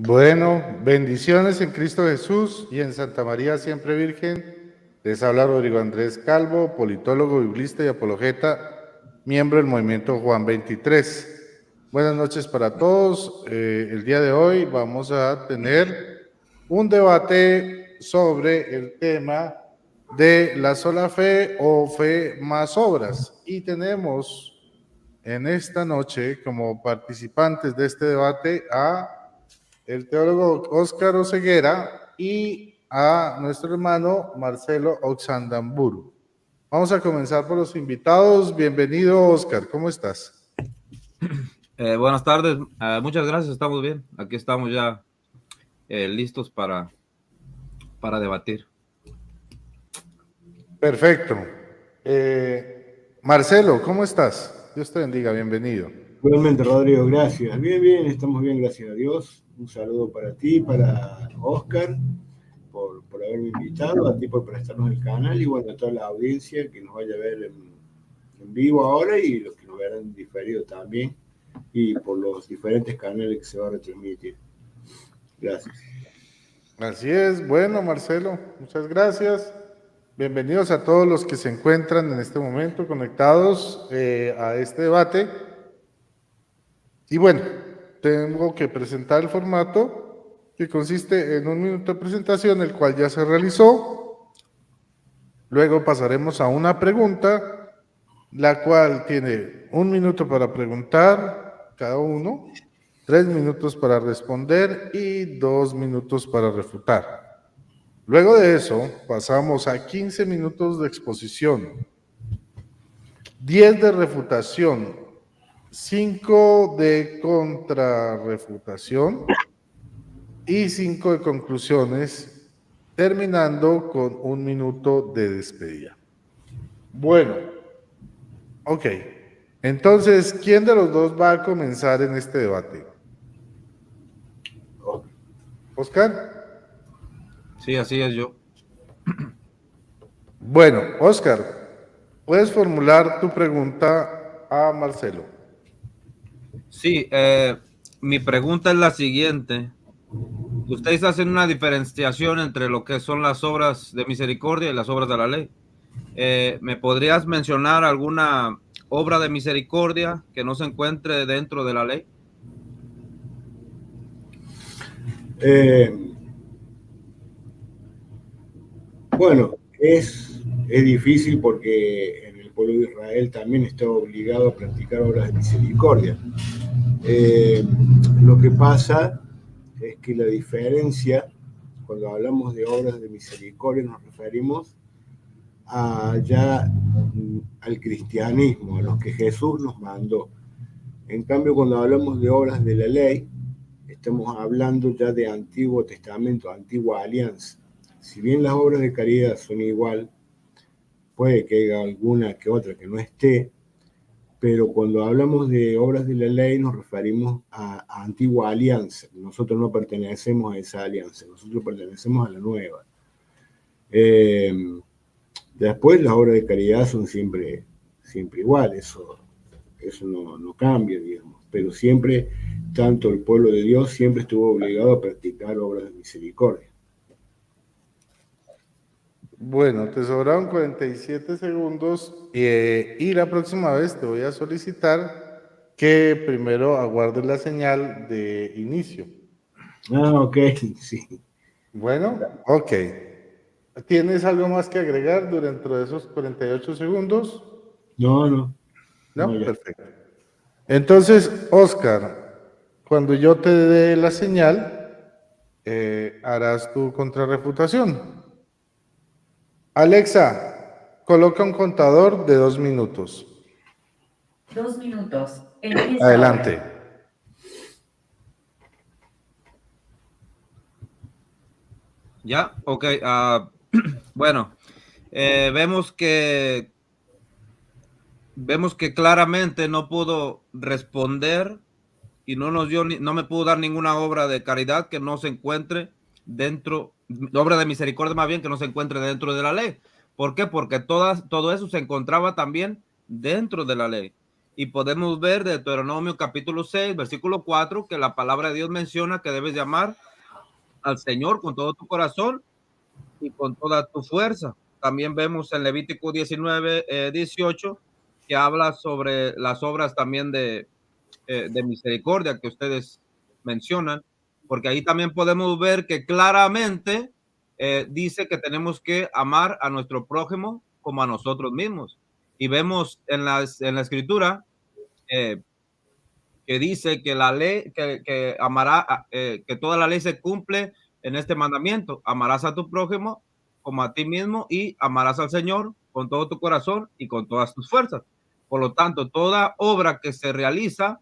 Bueno, bendiciones en Cristo Jesús y en Santa María Siempre Virgen. Les habla Rodrigo Andrés Calvo, politólogo, biblista y apologeta, miembro del movimiento Juan 23. Buenas noches para todos. El día de hoy vamos a tener un debate sobre el tema de la sola fe o fe más obras. Y tenemos en esta noche como participantes de este debate a el teólogo Óscar Oseguera y a nuestro hermano Marcelo Oxandamburu. Vamos a comenzar por los invitados. Bienvenido, Óscar, ¿cómo estás? Buenas tardes, muchas gracias, estamos bien. Aquí estamos ya listos para debatir. Perfecto. Marcelo, ¿cómo estás? Dios te bendiga, bienvenido. Igualmente, Rodrigo, gracias. Bien, estamos bien, gracias a Dios. Un saludo para ti, para Óscar, por haberme invitado, a ti por prestarnos el canal y bueno, a toda la audiencia que nos vaya a ver en vivo ahora y los que nos verán diferido también y por los diferentes canales que se va a retransmitir. Gracias. Así es. Bueno, Marcelo, muchas gracias. Bienvenidos a todos los que se encuentran en este momento conectados a este debate. Y bueno, tengo que presentar el formato que consiste en 1 minuto de presentación, el cual ya se realizó. Luego pasaremos a una pregunta, la cual tiene 1 minuto para preguntar cada uno, 3 minutos para responder y 2 minutos para refutar. Luego de eso, pasamos a 15 minutos de exposición, 10 de refutación, 5 de contrarrefutación y 5 de conclusiones, terminando con 1 minuto de despedida. Bueno, ok. Entonces, ¿quién de los dos va a comenzar en este debate? ¿Óscar? Sí, así es yo. Bueno, Óscar, puedes formular tu pregunta a Marcelo. Sí, mi pregunta es la siguiente. Ustedes hacen una diferenciación entre lo que son las obras de misericordia y las obras de la ley. ¿Me podrías mencionar alguna obra de misericordia que no se encuentre dentro de la ley? Bueno, es difícil porque en el pueblo de Israel también está obligado a practicar obras de misericordia. Lo que pasa es que la diferencia, cuando hablamos de obras de misericordia, nos referimos ya al cristianismo, a los que Jesús nos mandó. En cambio, cuando hablamos de obras de la ley, estamos hablando ya de Antiguo Testamento, Antigua Alianza. Si bien las obras de caridad son igual, puede que haya alguna que otra que no esté, pero cuando hablamos de obras de la ley nos referimos a Antigua Alianza. Nosotros no pertenecemos a esa alianza, nosotros pertenecemos a la nueva. Después las obras de caridad son siempre iguales, eso no cambia, digamos, pero siempre, tanto el pueblo de Dios siempre estuvo obligado a practicar obras de misericordia. Bueno, te sobraron 47 segundos y la próxima vez te voy a solicitar que primero aguardes la señal de inicio. Ok, sí. Bueno, ok. ¿Tienes algo más que agregar durante esos 48 segundos? No, Perfecto. Entonces, Óscar, cuando yo te dé la señal, harás tu contrarrefutación. Alexa, coloca un contador de 2 minutos. 2 minutos. Empieza. Adelante. Ya, ok. Bueno, vemos que claramente no pudo responder y no me pudo dar ninguna obra de caridad que no se encuentre dentro, obra de misericordia más bien, que no se encuentre dentro de la ley. ¿Por qué? Porque todo eso se encontraba también dentro de la ley. Y podemos ver de Deuteronomio capítulo 6, versículo 4, que la palabra de Dios menciona que debes llamar al Señor con todo tu corazón y con toda tu fuerza. También vemos en Levítico 19, 18, que habla sobre las obras también de misericordia que ustedes mencionan, porque ahí también podemos ver que claramente dice que tenemos que amar a nuestro prójimo como a nosotros mismos. Y vemos en la escritura eh, que dice que la ley, que amará, que toda la ley se cumple en este mandamiento: amarás a tu prójimo como a ti mismo y amarás al Señor con todo tu corazón y con todas tus fuerzas. Por lo tanto, toda obra que se realiza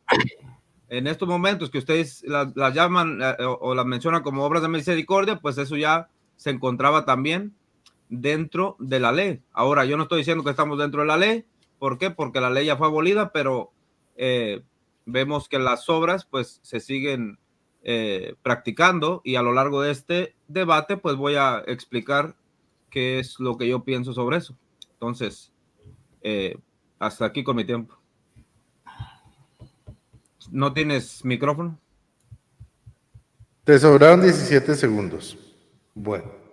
en estos momentos que ustedes la llaman o la mencionan como obras de misericordia, pues eso ya se encontraba también dentro de la ley. Ahora, yo no estoy diciendo que estamos dentro de la ley. ¿Por qué? Porque la ley ya fue abolida, pero vemos que las obras pues se siguen practicando, y a lo largo de este debate pues voy a explicar qué es lo que yo pienso sobre eso. Entonces, hasta aquí con mi tiempo. ¿No tienes micrófono? Te sobraron 17 segundos. Bueno.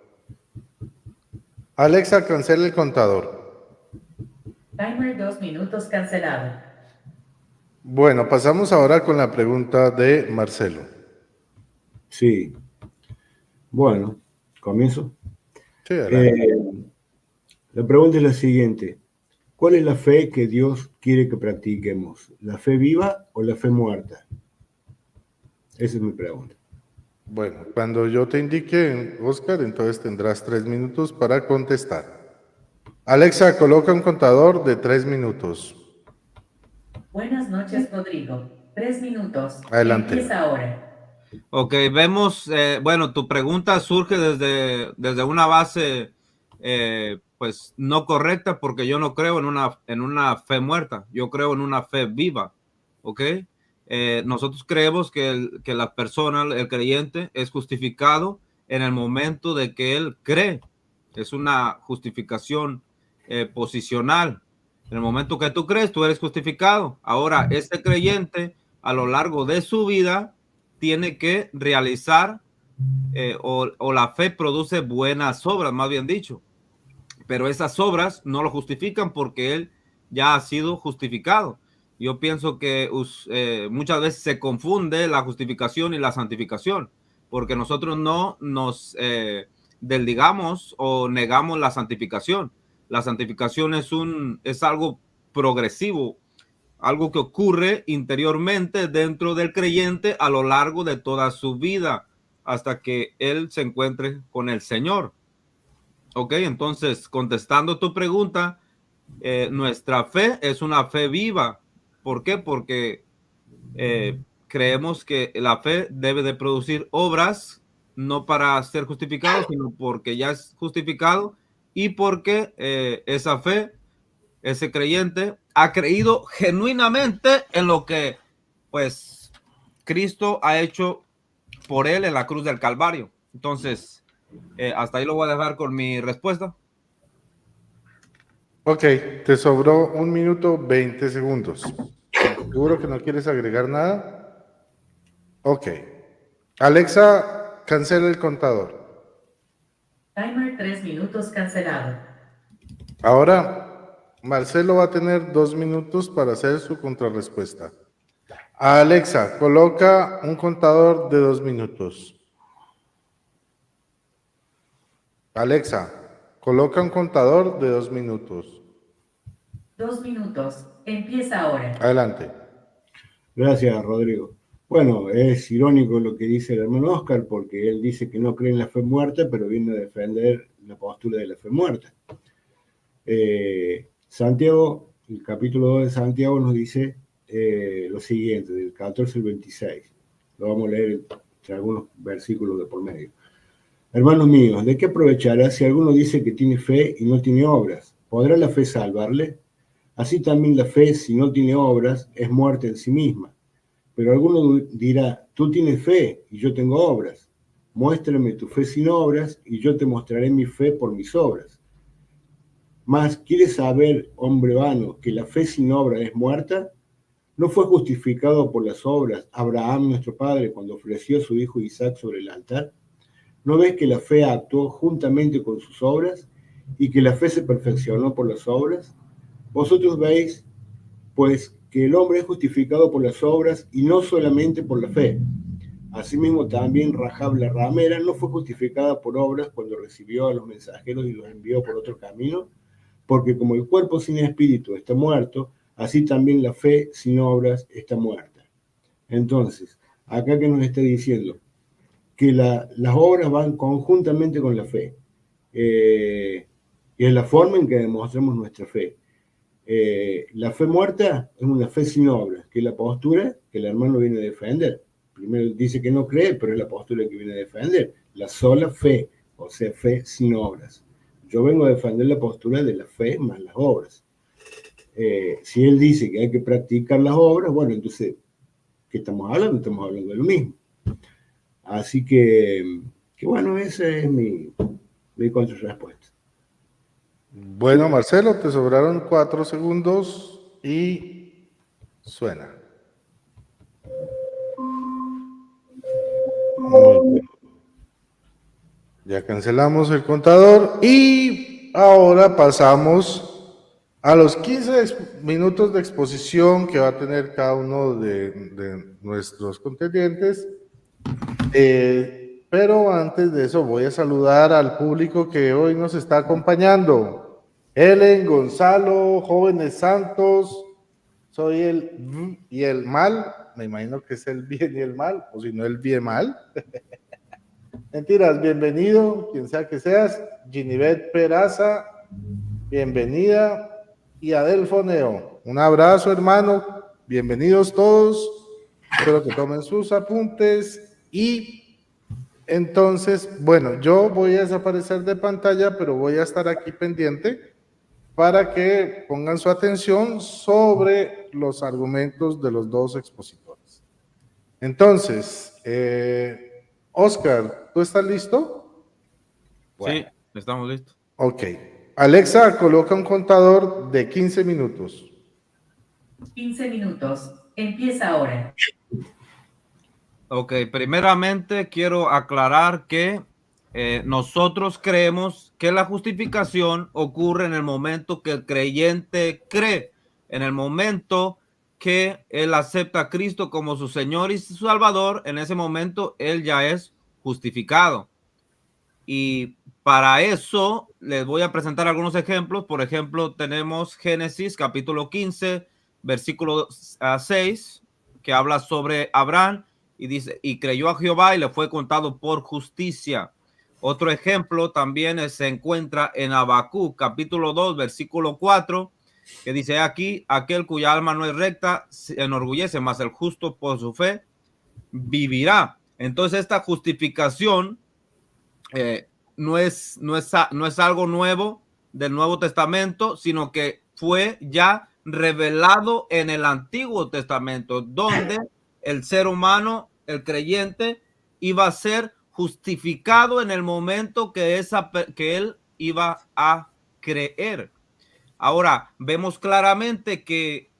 Alexa, cancela el contador. Timer 2 minutos cancelado. Bueno, pasamos ahora con la pregunta de Marcelo. Sí. Bueno, comienzo. Sí, adelante. La pregunta es la siguiente. ¿Cuál es la fe que Dios quiere que practiquemos? ¿La fe viva o la fe muerta? Esa es mi pregunta. Bueno, cuando yo te indique, Oscar, entonces tendrás 3 minutos para contestar. Alexa, coloca un contador de 3 minutos. Buenas noches, Rodrigo. 3 minutos. Adelante. Empieza ahora. Ok, vemos, bueno, tu pregunta surge desde una base pues no correcta, porque yo no creo en una fe muerta, yo creo en una fe viva, ¿ok? Nosotros creemos que la persona, el creyente, es justificado en el momento de que él cree. Es una justificación posicional. En el momento que tú crees, tú eres justificado. Ahora, este creyente, a lo largo de su vida, tiene que realizar o la fe produce buenas obras, más bien dicho, pero esas obras no lo justifican porque él ya ha sido justificado. Yo pienso que muchas veces se confunde la justificación y la santificación, porque nosotros no nos desligamos o negamos la santificación. La santificación es algo progresivo, algo que ocurre interiormente dentro del creyente a lo largo de toda su vida, hasta que él se encuentre con el Señor. Ok, entonces, contestando tu pregunta, nuestra fe es una fe viva. ¿Por qué? Porque creemos que la fe debe de producir obras, no para ser justificado, sino porque ya es justificado, y porque esa fe, ese creyente, ha creído genuinamente en lo que, pues, Cristo ha hecho por él en la cruz del Calvario. Entonces, hasta ahí lo voy a dejar con mi respuesta. Ok, te sobró 1 minuto 20 segundos. ¿Seguro que no quieres agregar nada? Ok. Alexa, cancela el contador. Timer 3 minutos cancelado. Ahora, Marcelo va a tener 2 minutos para hacer su contrarrespuesta. Alexa, coloca un contador de 2 minutos. Alexa, coloca un contador de 2 minutos. 2 minutos. Empieza ahora. Adelante. Gracias, Rodrigo. Bueno, es irónico lo que dice el hermano Oscar, porque él dice que no cree en la fe muerta, pero viene a defender la postura de la fe muerta. Santiago, el capítulo 2 de Santiago nos dice lo siguiente, del 14 al 26. Lo vamos a leer entre algunos versículos de por medio. Hermanos míos, ¿de qué aprovechará si alguno dice que tiene fe y no tiene obras? ¿Podrá la fe salvarle? Así también la fe, si no tiene obras, es muerte en sí misma. Pero alguno dirá, tú tienes fe y yo tengo obras. Muéstrame tu fe sin obras y yo te mostraré mi fe por mis obras. Mas, ¿quieres saber, hombre vano, que la fe sin obra es muerta? ¿No fue justificado por las obras Abraham, nuestro padre, cuando ofreció a su hijo Isaac sobre el altar? ¿No ves que la fe actuó juntamente con sus obras y que la fe se perfeccionó por las obras? Vosotros veis, pues, que el hombre es justificado por las obras y no solamente por la fe. Asimismo, también Rahab la ramera no fue justificada por obras cuando recibió a los mensajeros y los envió por otro camino, porque como el cuerpo sin espíritu está muerto, así también la fe sin obras está muerta. Entonces, acá que nos está diciendo que las obras van conjuntamente con la fe, y es la forma en que demostramos nuestra fe. La fe muerta es una fe sin obras, que es la postura que el hermano viene a defender. Primero dice que no cree, pero es la postura que viene a defender. La sola fe, o sea, fe sin obras. Yo vengo a defender la postura de la fe más las obras. Si él dice que hay que practicar las obras, bueno, entonces, ¿qué estamos hablando? Estamos hablando de lo mismo. Así que bueno, esa es mi contrarrespuesta. Bueno, Marcelo, te sobraron 4 segundos y suena. Muy bien. Ya cancelamos el contador y ahora pasamos a los 15 minutos de exposición que va a tener cada uno de nuestros contendientes. Pero antes de eso voy a saludar al público que hoy nos está acompañando. Helen, Gonzalo, Jóvenes Santos, soy el y el mal, me imagino que es el bien y el mal, o si no el bien mal. Mentiras, bienvenido, quien sea que seas. Ginibet Peraza, bienvenida. Y Adelfo Neo, un abrazo, hermano, bienvenidos todos. Espero que tomen sus apuntes y entonces, bueno, yo voy a desaparecer de pantalla, pero voy a estar aquí pendiente para que pongan su atención sobre los argumentos de los dos expositores. Entonces, Oscar, ¿tú estás listo? Bueno. Sí, estamos listos. Ok. Alexa, coloca un contador de 15 minutos. 15 minutos. Empieza ahora. Ok, primeramente quiero aclarar que nosotros creemos que la justificación ocurre en el momento que el creyente cree, en el momento que él acepta a Cristo como su Señor y su Salvador, en ese momento él ya es justificado. Y para eso les voy a presentar algunos ejemplos. Por ejemplo, tenemos Génesis capítulo 15, versículo 6, que habla sobre Abraham. Y dice, y creyó a Jehová y le fue contado por justicia. Otro ejemplo también se encuentra en Habacuc, capítulo 2, versículo 4, que dice aquí, aquel cuya alma no es recta se enorgullece, mas el justo por su fe vivirá. Entonces esta justificación no es algo nuevo del Nuevo Testamento, sino que fue ya revelado en el Antiguo Testamento, donde el ser humano, el creyente, iba a ser justificado en el momento que él iba a creer. Ahora, vemos claramente que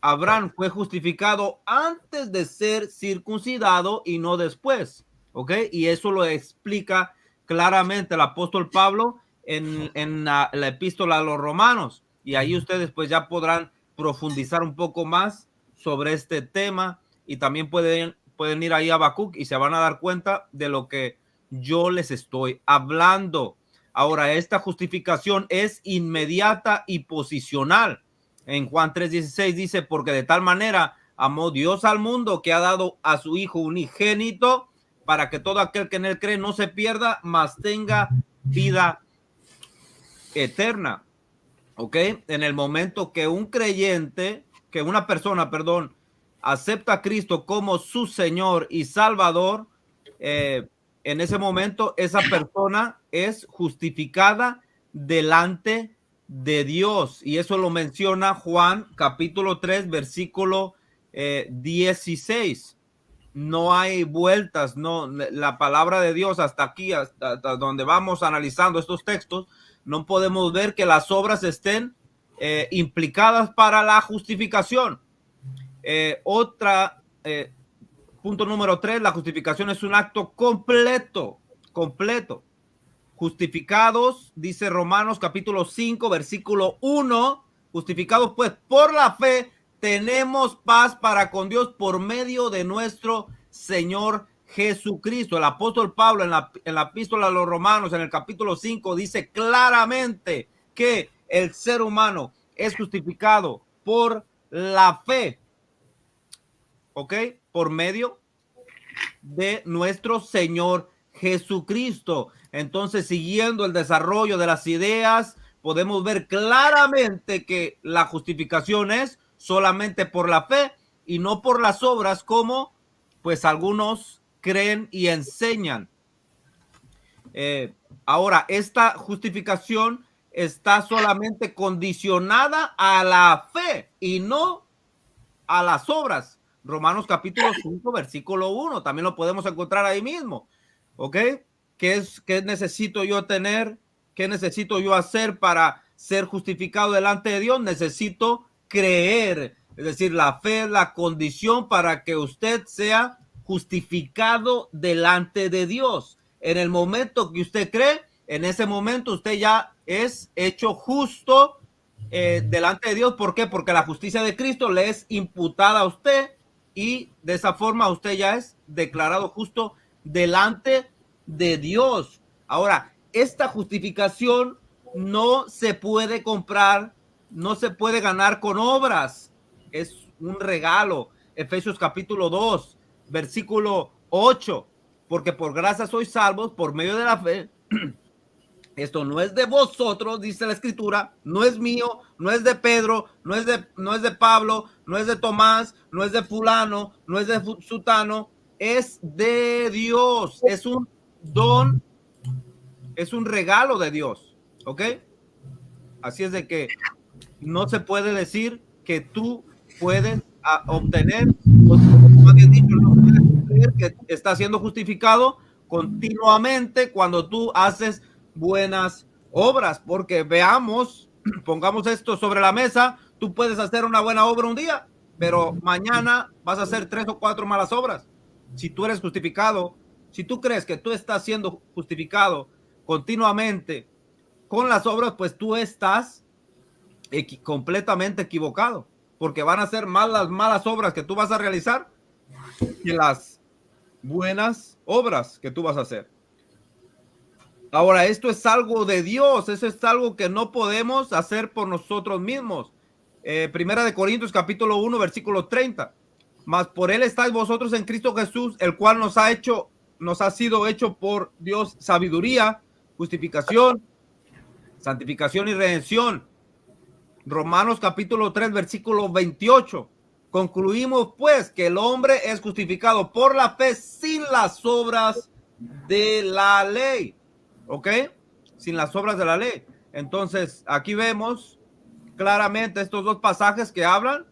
Abraham fue justificado antes de ser circuncidado y no después, ¿ok? Y eso lo explica claramente el apóstol Pablo en la epístola a los Romanos. Y ahí ustedes pues ya podrán profundizar un poco más sobre este tema. Y también pueden ir ahí a Habacuc y se van a dar cuenta de lo que yo les estoy hablando. Ahora, esta justificación es inmediata y posicional. En Juan 3:16 dice, porque de tal manera amó Dios al mundo que ha dado a su Hijo unigénito para que todo aquel que en él cree no se pierda, mas tenga vida eterna. ¿Ok? En el momento que un creyente, que una persona, acepta a Cristo como su Señor y Salvador, en ese momento esa persona es justificada delante de Dios. Y eso lo menciona Juan capítulo 3, versículo 16. No hay vueltas, no, la palabra de Dios hasta aquí, hasta donde vamos analizando estos textos, no podemos ver que las obras estén implicadas para la justificación. Punto número 3, la justificación es un acto completo. Justificados, dice Romanos capítulo 5, versículo 1, justificados pues por la fe, tenemos paz para con Dios por medio de nuestro Señor Jesucristo. El apóstol Pablo en la epístola a los Romanos, en el capítulo 5, dice claramente que el ser humano es justificado por la fe, ¿ok? Por medio de nuestro Señor Jesucristo. Entonces, siguiendo el desarrollo de las ideas, podemos ver claramente que la justificación es solamente por la fe y no por las obras, como pues algunos creen y enseñan. Ahora, esta justificación está solamente condicionada a la fe y no a las obras. Romanos capítulo 5, versículo 1, también lo podemos encontrar ahí mismo. ¿Ok? ¿Qué necesito yo tener? ¿Qué necesito yo hacer para ser justificado delante de Dios? Necesito creer. Es decir, la fe es la condición para que usted sea justificado delante de Dios. En el momento que usted cree, en ese momento usted ya es hecho justo delante de Dios. ¿Por qué? Porque la justicia de Cristo le es imputada a usted y de esa forma usted ya es declarado justo delante de Dios. Ahora, esta justificación no se puede comprar, no se puede ganar con obras. Es un regalo. Efesios capítulo 2, versículo 8. Porque por gracia sois salvos por medio de la fe. Esto no es de vosotros, dice la escritura, no es mío, no es de Pedro, no es de Pablo, no es de Tomás, no es de fulano, no es de sutano, es de Dios, es un don, es un regalo de Dios, ¿ok? Así es de que no se puede decir que tú puedes obtener, como habías dicho, no puedes creer que estás siendo justificado continuamente cuando tú haces buenas obras, porque veamos, pongamos esto sobre la mesa, tú puedes hacer una buena obra un día, pero mañana vas a hacer 3 o 4 malas obras. Si tú eres justificado, si tú crees que tú estás siendo justificado continuamente con las obras, pues tú estás completamente equivocado, porque van a ser más las malas obras que tú vas a realizar que las buenas obras que tú vas a hacer. Ahora, esto es algo de Dios, eso es algo que no podemos hacer por nosotros mismos. Primera de Corintios capítulo 1, versículo 30. Mas por él estáis vosotros en Cristo Jesús, el cual nos ha sido hecho por Dios sabiduría, justificación, santificación y redención. Romanos capítulo 3, versículo 28. Concluimos pues que el hombre es justificado por la fe sin las obras de la ley. ¿Ok? Sin las obras de la ley. Entonces, aquí vemos claramente estos dos pasajes que hablan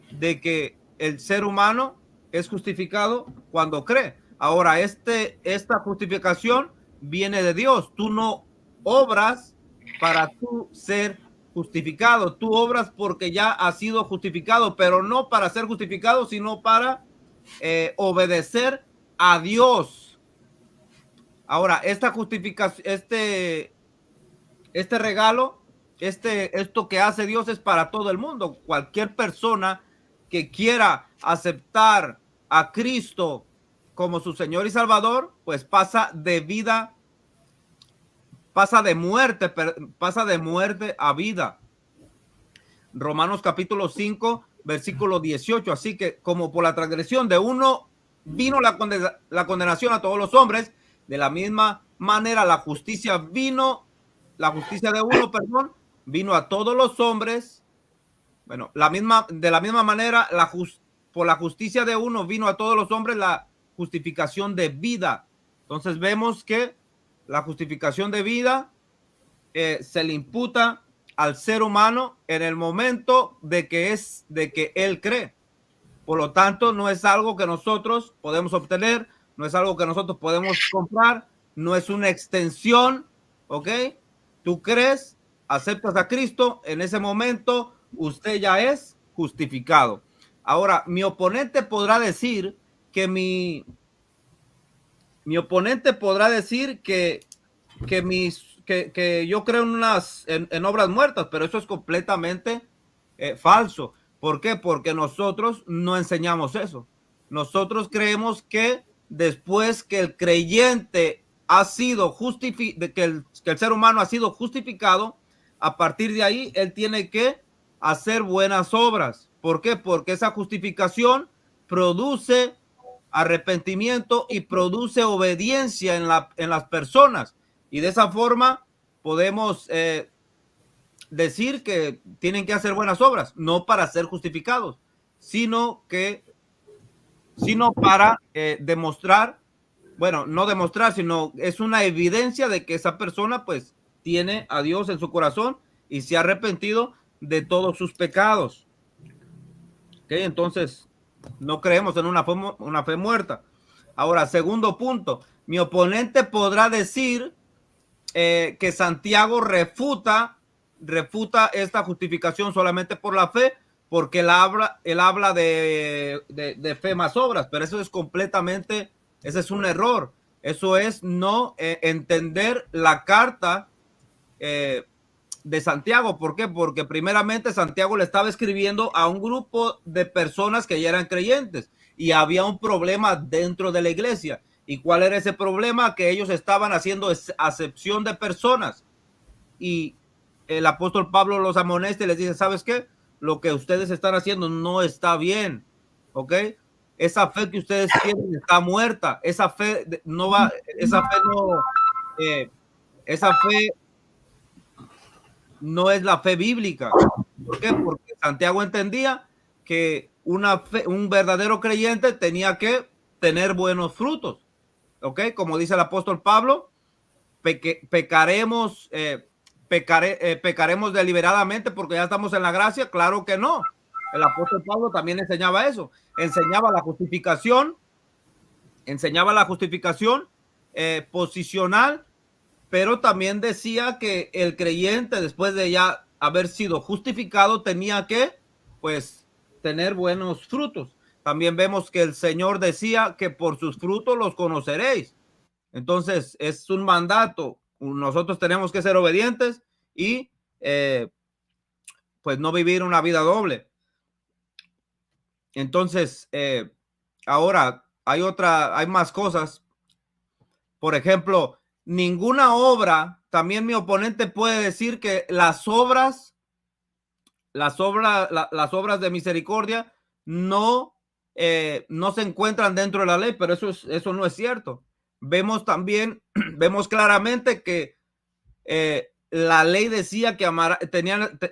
de que el ser humano es justificado cuando cree. Ahora, esta justificación viene de Dios. Tú no obras para tú ser justificado. Tú obras porque ya has sido justificado, pero no para ser justificado, sino para obedecer a Dios. Ahora, esta justificación, este regalo, esto que hace Dios es para todo el mundo. Cualquier persona que quiera aceptar a Cristo como su Señor y Salvador, pues pasa de muerte a vida. Romanos capítulo 5, versículo 18. Así que como por la transgresión de uno vino la condenación a todos los hombres, de la misma manera la justicia de uno, vino a todos los hombres. Bueno, de la misma manera, por la justicia de uno vino a todos los hombres la justificación de vida. Entonces vemos que la justificación de vida se le imputa al ser humano en el momento de que él cree. Por lo tanto, no es algo que nosotros podemos obtener, no es algo que nosotros podemos comprar, no es una extensión, ¿ok? Tú crees, aceptas a Cristo, en ese momento usted ya es justificado. Ahora, mi oponente podrá decir que mi oponente podrá decir que yo creo en obras muertas, pero eso es completamente falso. ¿Por qué? Porque nosotros no enseñamos eso. Nosotros creemos que después que el creyente ha sido que el ser humano ha sido justificado, a partir de ahí él tiene que hacer buenas obras. ¿Por qué? Porque esa justificación produce arrepentimiento y produce obediencia en las personas. Y de esa forma podemos decir que tienen que hacer buenas obras, no para ser justificados, sino para demostrar, bueno, no demostrar, sino es una evidencia de que esa persona pues tiene a Dios en su corazón y se ha arrepentido de todos sus pecados. ¿Okay? Entonces, no creemos en una fe muerta. Ahora, segundo punto, mi oponente podrá decir que Santiago refuta esta justificación solamente por la fe, porque él habla de fe más obras, pero eso es completamente, ese es un error. Eso es no entender la carta de Santiago. ¿Por qué? Porque primeramente Santiago le estaba escribiendo a un grupo de personas que ya eran creyentes y había un problema dentro de la iglesia. ¿Y cuál era ese problema? Que ellos estaban haciendo acepción de personas. Y el apóstol Pablo los amonesta y les dice, ¿sabes qué? Lo que ustedes están haciendo no está bien, ¿ok? Esa fe que ustedes tienen está muerta. Esa fe no es la fe bíblica. ¿Por qué? Porque Santiago entendía que un verdadero creyente tenía que tener buenos frutos. ¿Ok? Como dice el apóstol Pablo, pecaremos deliberadamente porque ya estamos en la gracia. Claro que no. El apóstol Pablo también enseñaba eso. Enseñaba la justificación posicional, pero también decía que el creyente, después de ya haber sido justificado, tenía que, pues, tener buenos frutos. También vemos que el Señor decía que por sus frutos los conoceréis. Entonces, es un mandato. Nosotros tenemos que ser obedientes y, pues, no vivir una vida doble. Entonces, ahora hay más cosas. Por ejemplo, ninguna obra, también mi oponente puede decir que las obras de misericordia no se encuentran dentro de la ley, pero eso no es cierto. Vemos claramente que la ley decía que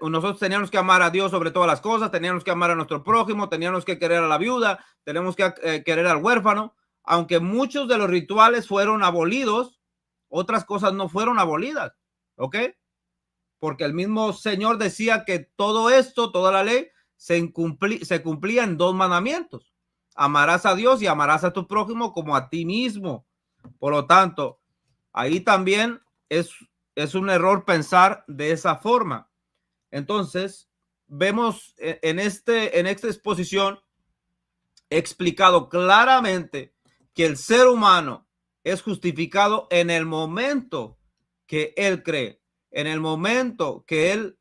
nosotros teníamos que amar a Dios sobre todas las cosas, teníamos que amar a nuestro prójimo, teníamos que querer a la viuda, tenemos que querer al huérfano. Aunque muchos de los rituales fueron abolidos, otras cosas no fueron abolidas, ¿ok? Porque el mismo Señor decía que todo esto, toda la ley, se cumplía en 2 mandamientos. Amarás a Dios y amarás a tu prójimo como a ti mismo. Por lo tanto, ahí también es un error pensar de esa forma. Entonces, vemos en esta exposición explicado claramente que el ser humano es justificado en el momento que él cree, en el momento que él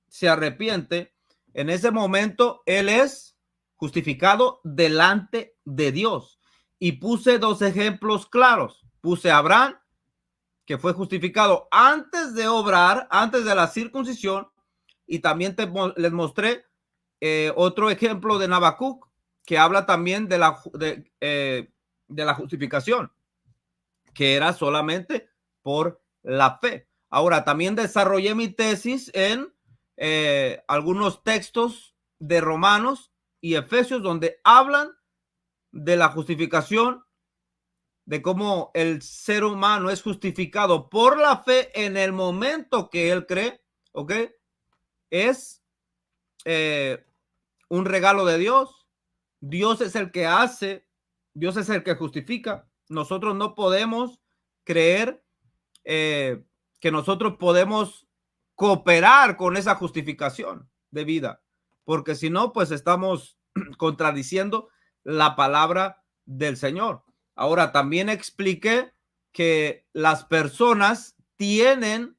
se arrepiente, en ese momento él es justificado delante de Dios. Y puse 2 ejemplos claros. Puse a Abraham, que fue justificado antes de obrar, antes de la circuncisión, y también les mostré otro ejemplo de Habacuc, que habla también de la justificación, que era solamente por la fe. Ahora, también desarrollé mi tesis en algunos textos de Romanos y Efesios donde hablan de la justificación, de cómo el ser humano es justificado por la fe en el momento que él cree, ¿ok? Es un regalo de Dios. Dios es el que hace, Dios es el que justifica. Nosotros no podemos creer que nosotros podemos cooperar con esa justificación de vida, porque si no, pues estamos contradiciendo la palabra del Señor. Ahora, también expliqué que las personas tienen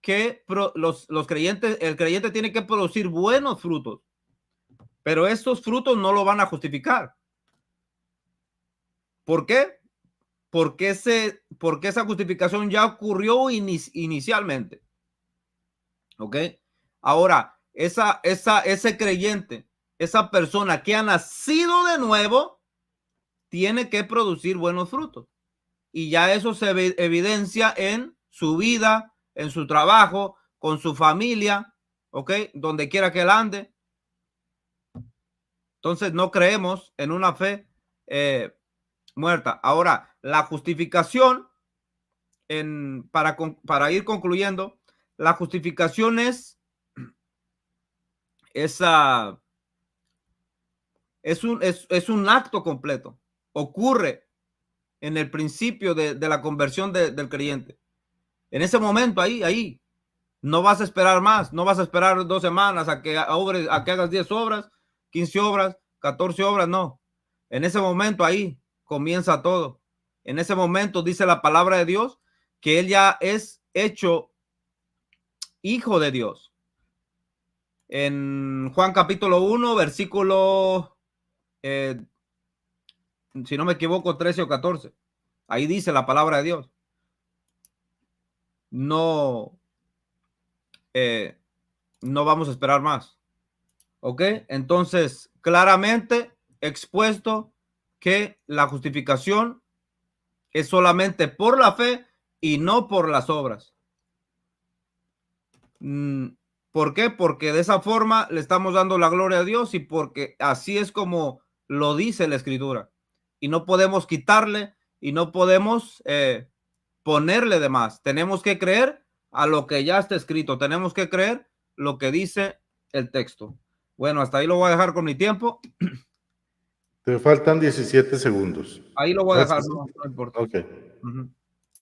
que, los creyentes, el creyente tiene que producir buenos frutos, pero estos frutos no lo van a justificar. ¿Por qué? Porque esa justificación ya ocurrió inicialmente. ¿Ok? Ahora, ese creyente, esa persona que ha nacido de nuevo, tiene que producir buenos frutos. Y ya eso se evidencia en su vida, en su trabajo, con su familia, ¿ok? Donde quiera que él ande. Entonces no creemos en una fe muerta. Ahora, la justificación, para ir concluyendo, la justificación es un acto completo. Ocurre en el principio de la conversión del creyente. En ese momento, ahí, no vas a esperar más, no vas a esperar 2 semanas a que hagas 10 obras, 15 obras, 14 obras, no. En ese momento, ahí comienza todo. En ese momento dice la palabra de Dios que él ya es hecho hijo de Dios. En Juan capítulo 1, versículo, si no me equivoco, 13 o 14. Ahí dice la palabra de Dios. No vamos a esperar más. ¿Ok? Entonces, claramente expuesto que la justificación es solamente por la fe y no por las obras. ¿Por qué? Porque de esa forma le estamos dando la gloria a Dios y porque así es como lo dice la Escritura. Y no podemos quitarle y no podemos ponerle de más. Tenemos que creer a lo que ya está escrito. Tenemos que creer lo que dice el texto. Bueno, hasta ahí lo voy a dejar con mi tiempo. Te faltan 17 segundos. Ahí lo voy a dejar, no importa. Ok.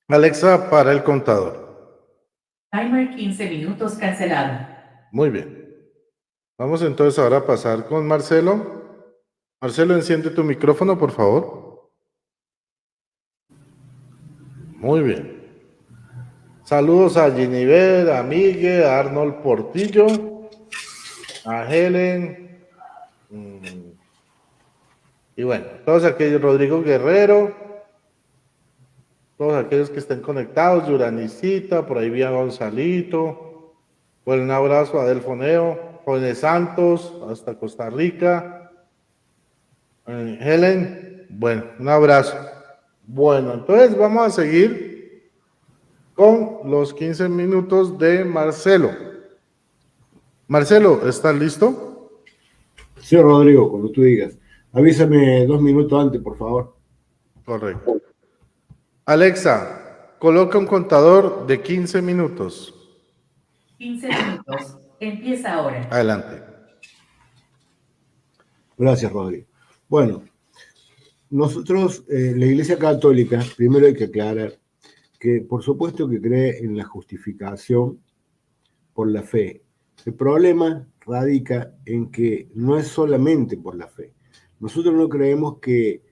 Alexa, para el contador. Timer 15 minutos cancelado. Muy bien. Vamos entonces ahora a pasar con Marcelo. Marcelo, enciende tu micrófono, por favor. Muy bien. Saludos a Giniver, a Miguel, a Arnold Portillo, a Helen, y bueno, todos aquellos, Rodrigo Guerrero, todos aquellos que estén conectados, Yuranicita, por ahí vi a Gonzalito, un abrazo a Delfoneo, Jóvenes Santos, hasta Costa Rica, Helen, bueno, un abrazo. Bueno, entonces vamos a seguir con los 15 minutos de Marcelo. Marcelo, ¿estás listo? Sí, Rodrigo, cuando tú digas. Avísame 2 minutos antes, por favor. Correcto. Alexa, coloca un contador de 15 minutos. 15 minutos. Empieza ahora. Adelante. Gracias, Rodrigo. Bueno, nosotros, la Iglesia Católica, primero hay que aclarar que por supuesto que cree en la justificación por la fe. El problema radica en que no es solamente por la fe. Nosotros no creemos que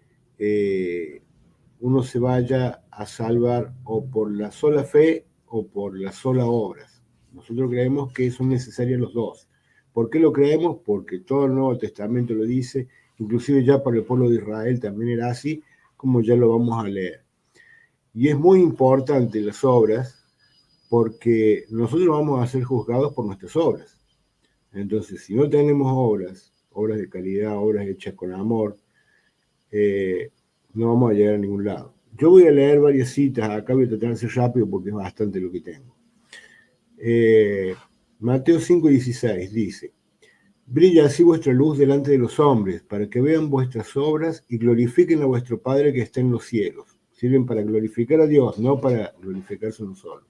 uno se vaya a salvar o por la sola fe o por las solas obras. Nosotros creemos que son necesarios los dos. ¿Por qué lo creemos? Porque todo el Nuevo Testamento lo dice, inclusive ya para el pueblo de Israel también era así, como ya lo vamos a leer. Y es muy importante las obras porque nosotros vamos a ser juzgados por nuestras obras. Entonces, si no tenemos obras de calidad, obras hechas con amor, no vamos a llegar a ningún lado. Yo voy a leer varias citas, acá voy a tratar de ser rápido porque es bastante lo que tengo. Mateo 5:16 dice: brilla así vuestra luz delante de los hombres, para que vean vuestras obras y glorifiquen a vuestro Padre que está en los cielos. Sirven para glorificar a Dios, no para glorificarse uno solo.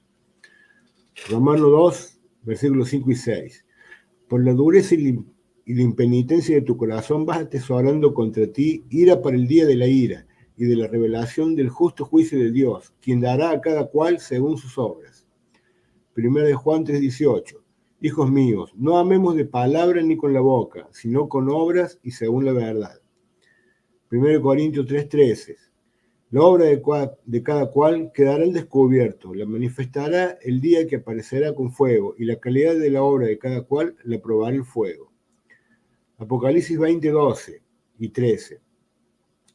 Romanos 2, versículos 5 y 6. Por la dureza y la impenitencia de tu corazón vas atesorando contra ti ira para el día de la ira y de la revelación del justo juicio de Dios, quien dará a cada cual según sus obras. 1 Juan 3:18. Hijos míos, no amemos de palabra ni con la boca, sino con obras y según la verdad. 1 Corintios 3:13. La obra de cada cual quedará al descubierto, la manifestará el día que aparecerá con fuego, y la calidad de la obra de cada cual la probará el fuego. Apocalipsis 20:12 y 13.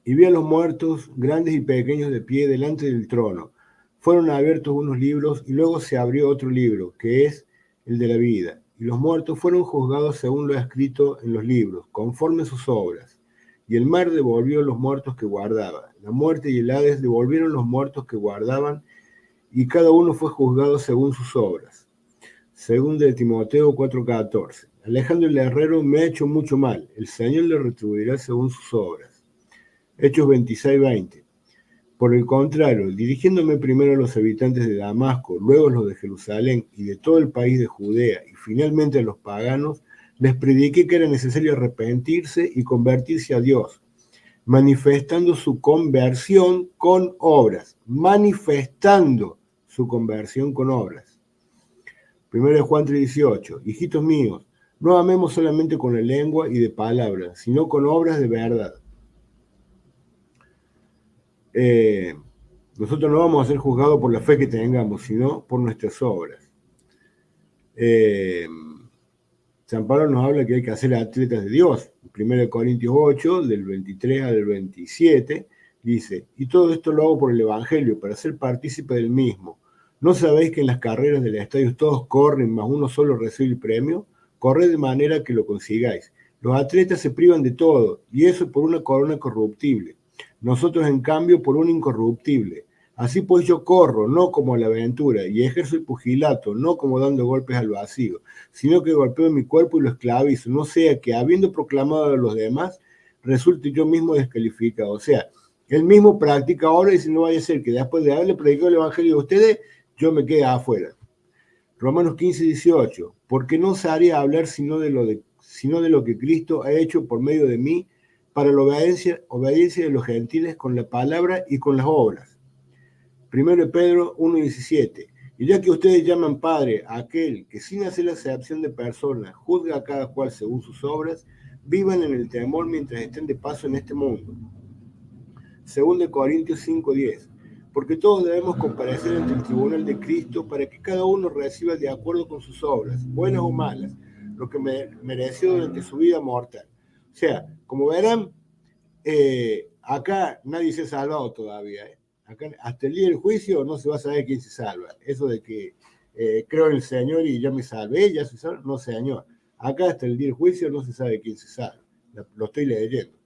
Y vi a los muertos, grandes y pequeños, de pie delante del trono. Fueron abiertos unos libros, y luego se abrió otro libro, que es el de la vida. Y los muertos fueron juzgados según lo escrito en los libros, conforme a sus obras. Y el mar devolvió los muertos que guardaba. La muerte y el Hades devolvieron los muertos que guardaban, y cada uno fue juzgado según sus obras. Segunda de Timoteo 4:14. Alejandro el herrero me ha hecho mucho mal. El Señor le retribuirá según sus obras. Hechos 26:20. Por el contrario, dirigiéndome primero a los habitantes de Damasco, luego a los de Jerusalén y de todo el país de Judea, y finalmente a los paganos, les prediqué que era necesario arrepentirse y convertirse a Dios, manifestando su conversión con obras. Manifestando su conversión con obras. 1 Juan 3:18. Hijitos míos, no amemos solamente con la lengua y de palabras, sino con obras de verdad. Nosotros no vamos a ser juzgados por la fe que tengamos, sino por nuestras obras. San Pablo nos habla que hay que hacer atletas de Dios. 1 Corintios 8, del 23 al 27, dice, y todo esto lo hago por el Evangelio, para ser partícipe del mismo. ¿No sabéis que en las carreras del estadio todos corren, mas uno solo recibe el premio? Corred de manera que lo consigáis. Los atletas se privan de todo, y eso por una corona corruptible. Nosotros, en cambio, por un incorruptible. Así pues yo corro, no como a la aventura, y ejerzo el pugilato, no como dando golpes al vacío, sino que golpeo mi cuerpo y lo esclavizo, no sea que, habiendo proclamado a los demás, resulte yo mismo descalificado. O sea, él mismo practica ahora y si no vaya a ser que después de haberle predicado el evangelio a ustedes, yo me quede afuera. Romanos 15:18. Porque no se haría hablar sino de lo que Cristo ha hecho por medio de mí, para la obediencia de los gentiles con la palabra y con las obras. 1 Pedro 1:17. Y ya que ustedes llaman Padre a aquel que sin hacer acepción de personas juzga a cada cual según sus obras, vivan en el temor mientras estén de paso en este mundo. 2 Corintios 5:10. Porque todos debemos comparecer ante el tribunal de Cristo para que cada uno reciba de acuerdo con sus obras, buenas o malas, lo que mereció durante su vida mortal. O sea, como verán, acá nadie se ha salvado todavía. Acá, hasta el día del juicio no se va a saber quién se salva. Eso de que creo en el Señor y ya me salvé, ya se salva, no, Señor. Acá hasta el día del juicio no se sabe quién se salva. Lo estoy leyendo.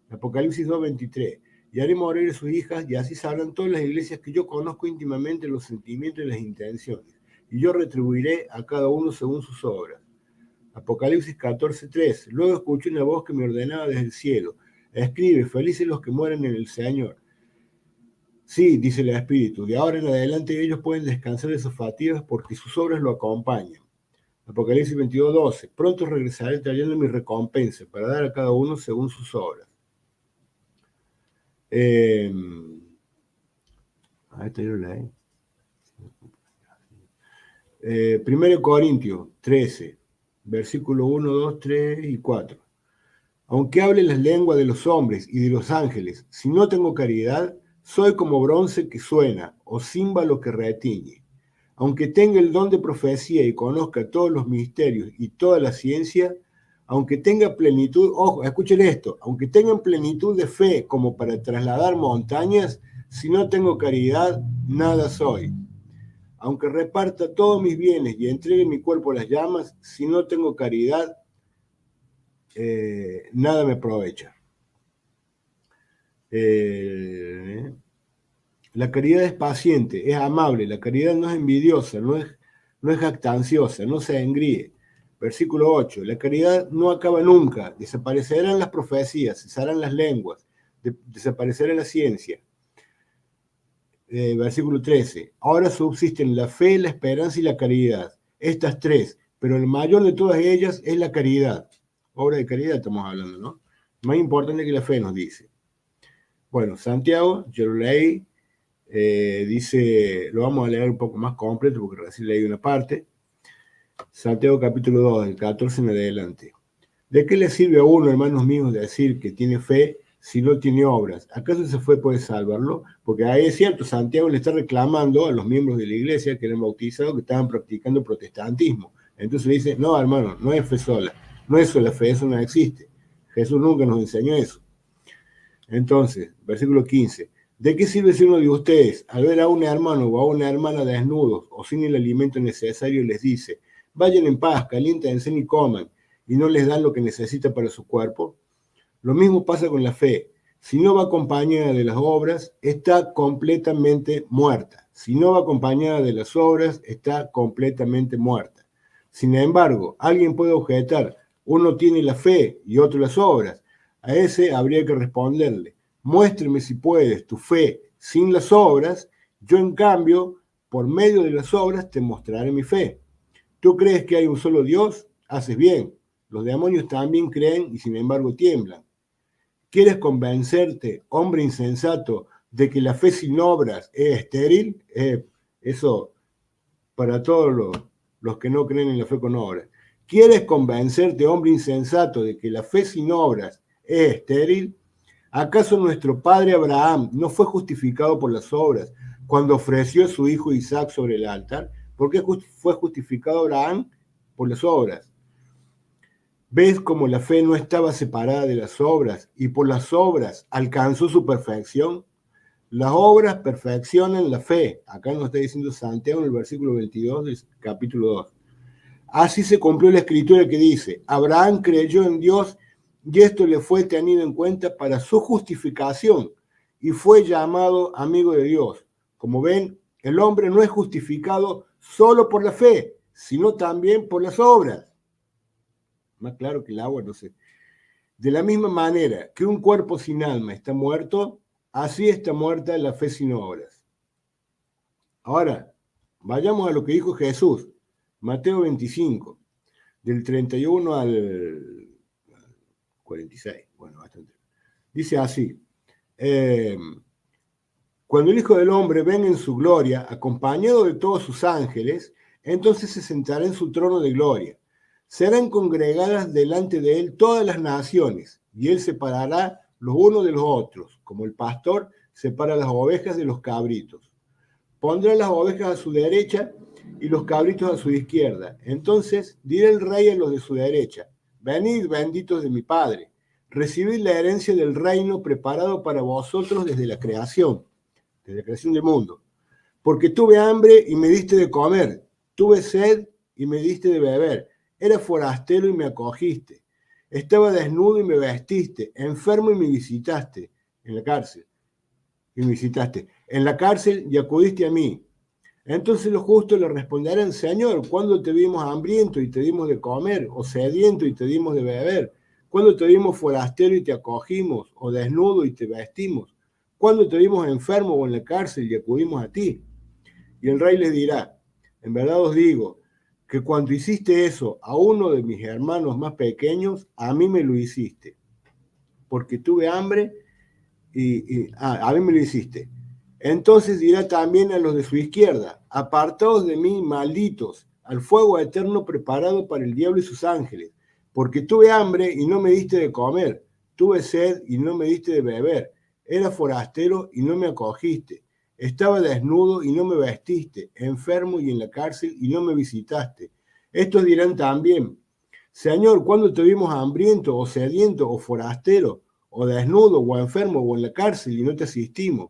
Apocalipsis 2:23. Y haré morir a sus hijas, y así sabrán todas las iglesias que yo conozco íntimamente los sentimientos y las intenciones. Y yo retribuiré a cada uno según sus obras. Apocalipsis 14:3. Luego escuché una voz que me ordenaba desde el cielo. Escribe, felices los que mueren en el Señor. Sí, dice el Espíritu, de ahora en adelante ellos pueden descansar de sus fatigas porque sus obras lo acompañan. Apocalipsis 22:12. Pronto regresaré trayendo mi recompensa para dar a cada uno según sus obras. Esta yo la leí. 1 Corintios 13, versículo 1, 2, 3 y 4. Aunque hable las lenguas de los hombres y de los ángeles, si no tengo caridad, soy como bronce que suena o címbalo que retiñe. Aunque tenga el don de profecía y conozca todos los misterios y toda la ciencia, aunque tenga plenitud, ojo, escuchen esto, aunque tengan plenitud de fe como para trasladar montañas, si no tengo caridad, nada soy. Aunque reparta todos mis bienes y entregue mi cuerpo a las llamas, si no tengo caridad, nada me aprovecha. La caridad es paciente, es amable, la caridad no es envidiosa, no es jactanciosa, no se engríe. Versículo 8, la caridad no acaba nunca, desaparecerán las profecías, cesarán las lenguas, desaparecerá la ciencia. Versículo 13, ahora subsisten la fe, la esperanza y la caridad, estas tres, pero el mayor de todas ellas es la caridad. Obra de caridad estamos hablando, ¿no? Más importante que la fe, nos dice. Bueno, Santiago, yo lo leí, dice, lo vamos a leer un poco más completo porque recién leí una parte. Santiago capítulo 2, del 14 en adelante. ¿De qué le sirve a uno, hermanos míos, decir que tiene fe si no tiene obras? ¿Acaso esa fe puede salvarlo? Porque ahí es cierto, Santiago le está reclamando a los miembros de la iglesia que eran bautizados que estaban practicando protestantismo. Entonces le dice, no, hermano, no es fe sola, no es sola fe, eso no existe. Jesús nunca nos enseñó eso. Entonces, versículo 15. ¿De qué sirve si uno de ustedes, al ver a un hermano o a una hermana desnudos o sin el alimento necesario, les dice, vayan en paz, caliéntense y coman, y no les dan lo que necesita para su cuerpo? Lo mismo pasa con la fe. Si no va acompañada de las obras, está completamente muerta. Si no va acompañada de las obras, está completamente muerta. Sin embargo, alguien puede objetar, uno tiene la fe y otro las obras. A ese habría que responderle, muéstrame si puedes tu fe sin las obras, yo en cambio, por medio de las obras, te mostraré mi fe. ¿Tú crees que hay un solo Dios? Haces bien. Los demonios también creen y sin embargo tiemblan. ¿Quieres convencerte, hombre insensato, de que la fe sin obras es estéril? Eso para todos los que no creen en la fe con obras. ¿Quieres convencerte, hombre insensato, de que la fe sin obras es estéril? ¿Acaso nuestro padre Abraham no fue justificado por las obras cuando ofreció a su hijo Isaac sobre el altar? ¿Por qué fue justificado Abraham? Por las obras. ¿Ves cómo la fe no estaba separada de las obras y por las obras alcanzó su perfección? Las obras perfeccionan la fe. Acá nos está diciendo Santiago en el versículo 22 del capítulo 2. Así se cumplió la escritura que dice, Abraham creyó en Dios y esto le fue tenido en cuenta para su justificación y fue llamado amigo de Dios. Como ven, el hombre no es justificado solo por la fe, sino también por las obras. Más claro que el agua, no sé. De la misma manera que un cuerpo sin alma está muerto, así está muerta la fe sin obras. Ahora, vayamos a lo que dijo Jesús, Mateo 25, del 31 al 46. Bueno, bastante. Dice así, cuando el Hijo del Hombre venga en su gloria, acompañado de todos sus ángeles, entonces se sentará en su trono de gloria. Serán congregadas delante de él todas las naciones, y él separará los unos de los otros, como el pastor separa las ovejas de los cabritos. Pondrá las ovejas a su derecha y los cabritos a su izquierda. Entonces dirá el rey a los de su derecha, venid benditos de mi Padre, recibid la herencia del reino preparado para vosotros desde la creación del mundo. Porque tuve hambre y me diste de comer, tuve sed y me diste de beber, era forastero y me acogiste, estaba desnudo y me vestiste, enfermo y me visitaste, en la cárcel, y me visitaste, en la cárcel y acudiste a mí. Entonces los justos le responderán, Señor, ¿cuándo te vimos hambriento y te dimos de comer, o sediento y te dimos de beber? ¿Cuándo te vimos forastero y te acogimos, o desnudo y te vestimos? ¿Cuándo te vimos enfermo o en la cárcel y acudimos a ti? Y el rey les dirá, en verdad os digo, que cuando hiciste eso a uno de mis hermanos más pequeños, a mí me lo hiciste. Porque tuve hambre a mí me lo hiciste. Entonces dirá también a los de su izquierda, apartaos de mí, malditos, al fuego eterno preparado para el diablo y sus ángeles, porque tuve hambre y no me diste de comer, tuve sed y no me diste de beber, era forastero y no me acogiste, estaba desnudo y no me vestiste, enfermo y en la cárcel y no me visitaste. Estos dirán también, Señor, ¿cuándo te vimos hambriento o sediento o forastero, o desnudo o enfermo o en la cárcel y no te asistimos?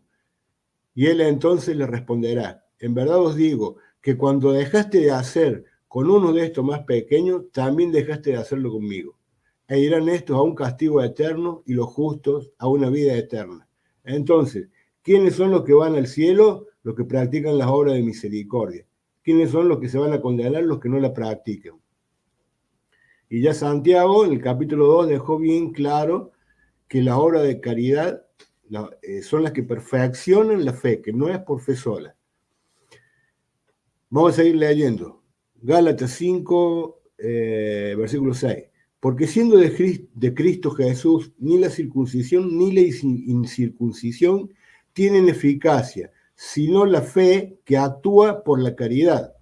Y él entonces le responderá, en verdad os digo que cuando dejaste de hacer con uno de estos más pequeños, también dejaste de hacerlo conmigo. E irán estos a un castigo eterno y los justos a una vida eterna. Entonces, ¿quiénes son los que van al cielo? Los que practican las obras de misericordia. ¿Quiénes son los que se van a condenar? Los que no la practican. Y ya Santiago, en el capítulo 2, dejó bien claro que las obras de caridad son las que perfeccionan la fe, que no es por fe sola. Vamos a seguir leyendo. Gálatas 5, versículo 6. Porque siendo de Cristo Jesús, ni la circuncisión ni la incircuncisión tienen eficacia, sino la fe que actúa por la caridad.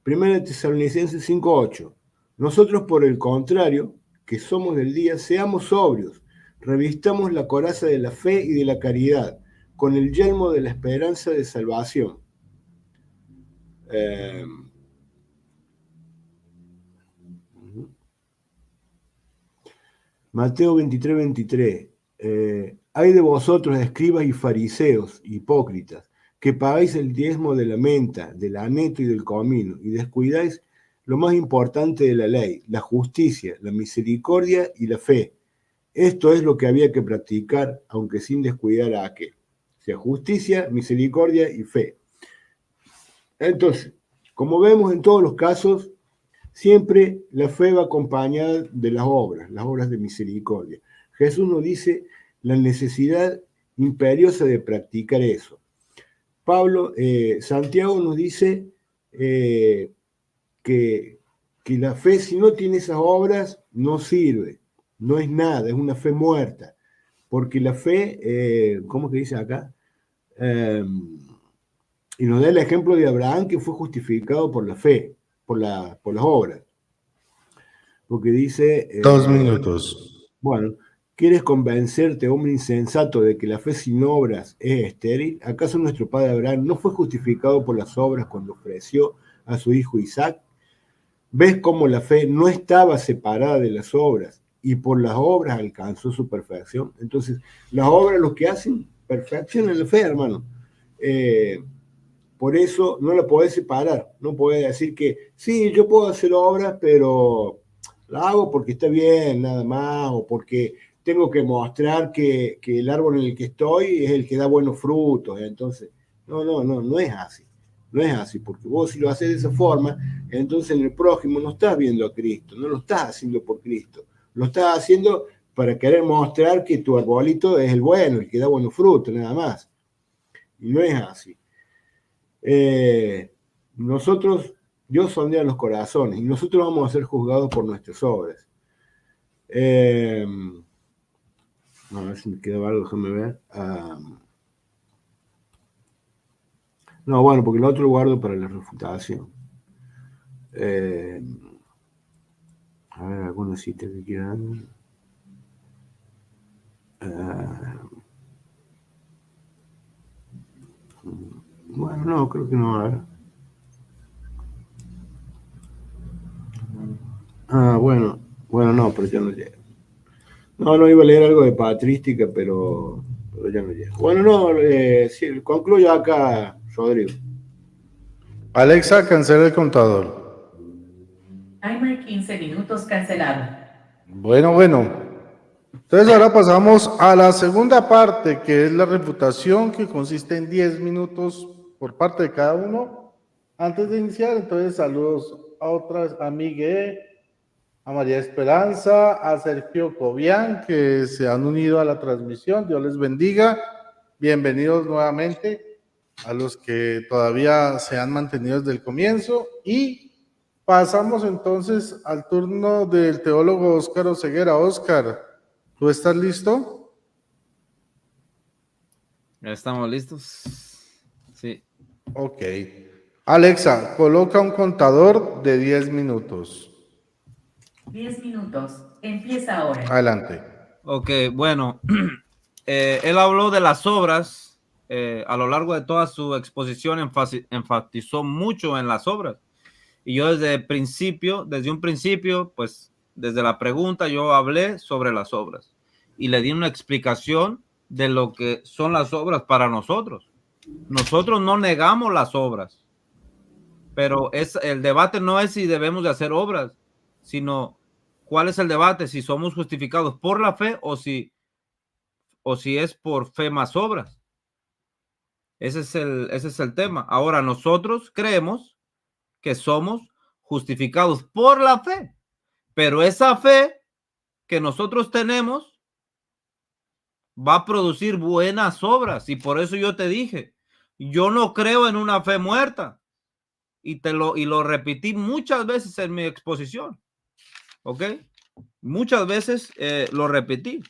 1 Tesalonicenses 5:8. Nosotros, por el contrario, que somos del día, seamos sobrios, revistamos la coraza de la fe y de la caridad, con el yelmo de la esperanza de salvación. Mateo 23:23. Hay de vosotros, escribas y fariseos, hipócritas, que pagáis el diezmo de la menta, del aneto y del comino, y descuidáis lo más importante de la ley, la justicia, la misericordia y la fe. Esto es lo que había que practicar, aunque sin descuidar a aquel. O sea, justicia, misericordia y fe. Entonces, como vemos en todos los casos, siempre la fe va acompañada de las obras de misericordia. Jesús nos dice la necesidad imperiosa de practicar eso. Santiago nos dice que la fe, si no tiene esas obras, no sirve, no es nada, es una fe muerta. Porque la fe, ¿cómo que dice acá? Y nos da el ejemplo de Abraham, que fue justificado por la fe, por las obras. Porque dice... 2 minutos. Bueno, ¿quieres convencerte, hombre insensato, de que la fe sin obras es estéril? ¿Acaso nuestro padre Abraham no fue justificado por las obras cuando ofreció a su hijo Isaac? ¿Ves cómo la fe no estaba separada de las obras y por las obras alcanzó su perfección? Entonces, las obras lo que hacen, perfeccionan la fe, hermano. Por eso no la podés separar, no podés decir que sí, yo puedo hacer obras, pero la hago porque está bien, nada más, o porque tengo que mostrar que el árbol en el que estoy es el que da buenos frutos. Entonces, no es así. No es así, porque vos si lo haces de esa forma, entonces en el prójimo no estás viendo a Cristo, no lo estás haciendo por Cristo, lo estás haciendo para querer mostrar que tu arbolito es el bueno, el que da buenos frutos, nada más. Y no es así. Dios sondea los corazones y nosotros vamos a ser juzgados por nuestras obras. A ver si me queda algo, déjame ver. No, bueno, porque lo otro lo guardo para la refutación. A ver, alguna cita que quieran. Bueno, no, creo que no. A ver. Bueno, no, pero ya no llega. No, iba a leer algo de patrística, pero ya no llega. Bueno, no, sí, concluyo acá, Rodrigo. Alexa, cancela el contador. Timer 15 minutos cancelado. Bueno. Entonces ahora pasamos a la segunda parte, que es la refutación, que consiste en 10 minutos por parte de cada uno. Antes de iniciar, entonces saludos a otras, a Miguel, a María Esperanza, a Sergio Cobian, que se han unido a la transmisión. Dios les bendiga. Bienvenidos nuevamente a los que todavía se han mantenido desde el comienzo. Y pasamos entonces al turno del teólogo Óscar Oseguera. Óscar, ¿tú estás listo? ¿Ya estamos listos? Sí. Ok. Alexa, coloca un contador de 10 minutos. 10 minutos. Empieza ahora. Adelante. Ok, bueno. Él habló de las obras. A lo largo de toda su exposición enfatizó mucho en las obras. Y yo desde un principio, pues desde la pregunta yo hablé sobre las obras. Y le di una explicación de lo que son las obras para nosotros. Nosotros no negamos las obras. Pero el debate no es si debemos de hacer obras, sino cuál es el debate, si somos justificados por la fe o si es por fe más obras. Ese es el tema. Ahora, nosotros creemos que somos justificados por la fe, pero esa fe que nosotros tenemos va a producir buenas obras, y por eso yo te dije, yo no creo en una fe muerta, y lo repetí muchas veces en mi exposición. ¿Ok? Muchas veces lo repetí.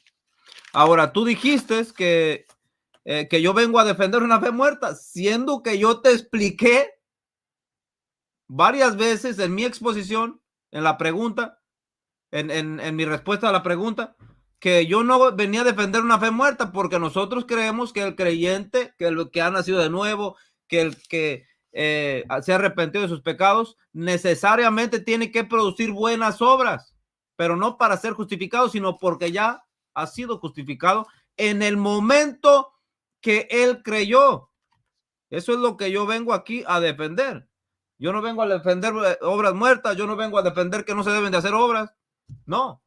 Ahora, tú dijiste que yo vengo a defender una fe muerta, siendo que yo te expliqué varias veces en mi exposición, en la pregunta, en mi respuesta a la pregunta, que yo no venía a defender una fe muerta, porque nosotros creemos que el creyente, que el que ha nacido de nuevo, que el que se ha arrepentido de sus pecados, necesariamente tiene que producir buenas obras, pero no para ser justificado, sino porque ya ha sido justificado en el momento que él creyó. Eso es lo que yo vengo aquí a defender. Yo no vengo a defender obras muertas, yo no vengo a defender que no se deben de hacer obras. No.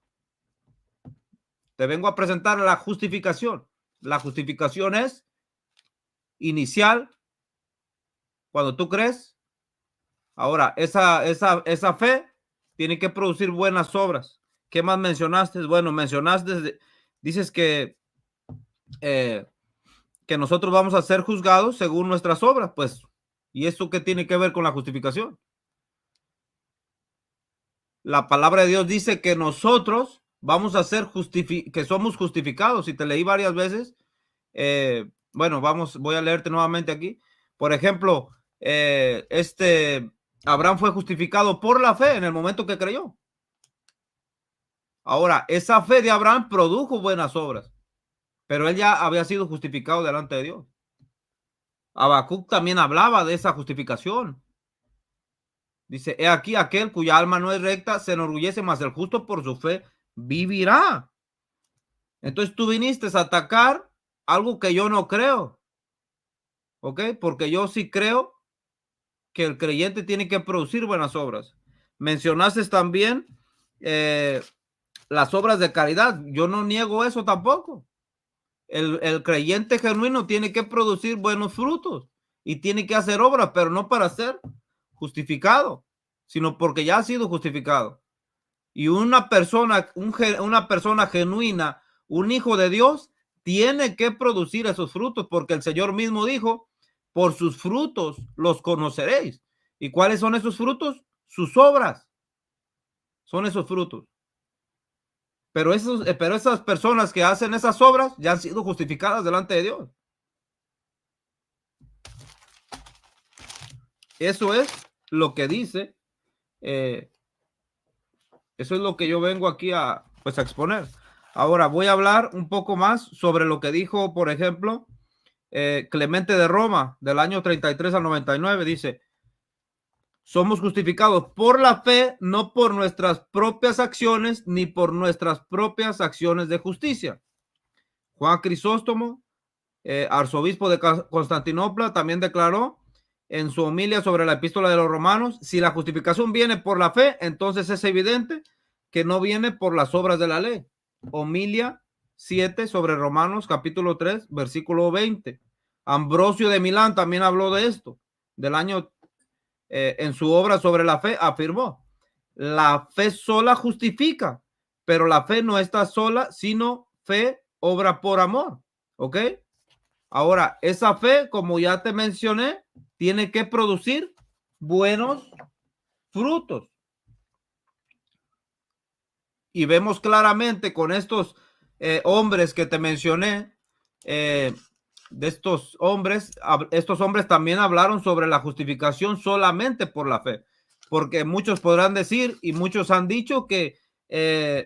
Te vengo a presentar la justificación. La justificación es inicial cuando tú crees. Ahora, esa fe tiene que producir buenas obras. ¿Qué más mencionaste? Bueno, dices que nosotros vamos a ser juzgados según nuestras obras, pues, ¿y eso qué tiene que ver con la justificación? La palabra de Dios dice que nosotros vamos a ser que somos justificados, y te leí varias veces. Bueno, voy a leerte nuevamente aquí. Por ejemplo, Abraham fue justificado por la fe en el momento que creyó. Ahora, esa fe de Abraham produjo buenas obras, pero él ya había sido justificado delante de Dios. Habacuc también hablaba de esa justificación. Dice, he aquí aquel cuya alma no es recta se enorgullece, mas el justo por su fe vivirá. Entonces tú viniste a atacar algo que yo no creo. ¿Ok? Porque yo sí creo que el creyente tiene que producir buenas obras. Mencionaste también las obras de caridad. Yo no niego eso tampoco. El creyente genuino tiene que producir buenos frutos y tiene que hacer obras, pero no para ser justificado, sino porque ya ha sido justificado. Y una persona genuina, un hijo de Dios, tiene que producir esos frutos, porque el Señor mismo dijo, por sus frutos los conoceréis. ¿Y cuáles son esos frutos? Sus obras son esos frutos. Pero esas personas que hacen esas obras ya han sido justificadas delante de Dios. Eso es lo que dice. Eso es lo que yo vengo aquí a exponer. Ahora voy a hablar un poco más sobre lo que dijo, por ejemplo, Clemente de Roma, del año 33 al 99. Dice, somos justificados por la fe, no por nuestras propias acciones, ni por nuestras propias acciones de justicia. Juan Crisóstomo, arzobispo de Constantinopla, también declaró en su homilia sobre la epístola de los Romanos, si la justificación viene por la fe, entonces es evidente que no viene por las obras de la ley. Homilia 7 sobre Romanos, capítulo 3, versículo 20. Ambrosio de Milán también habló de esto, del año, en su obra sobre la fe, afirmó, la fe sola justifica, pero la fe no está sola, sino fe obra por amor. ¿Ok? Ahora, esa fe, como ya te mencioné, tiene que producir buenos frutos. Y vemos claramente con estos hombres que te mencioné, de estos hombres también hablaron sobre la justificación solamente por la fe. Porque muchos podrán decir, y muchos han dicho, que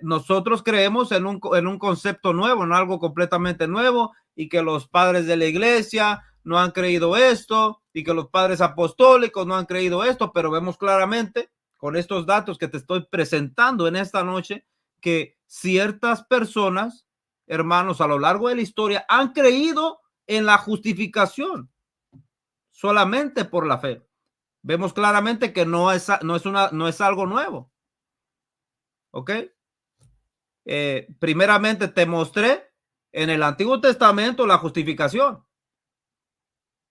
nosotros creemos en un concepto nuevo, en algo completamente nuevo, y que los padres de la iglesia no han creído esto, y que los padres apostólicos no han creído esto, pero vemos claramente con estos datos que te estoy presentando en esta noche, que ciertas personas, hermanos, a lo largo de la historia han creído en la justificación solamente por la fe. Vemos claramente que no es algo nuevo. ¿Ok? Primeramente te mostré en el Antiguo Testamento la justificación.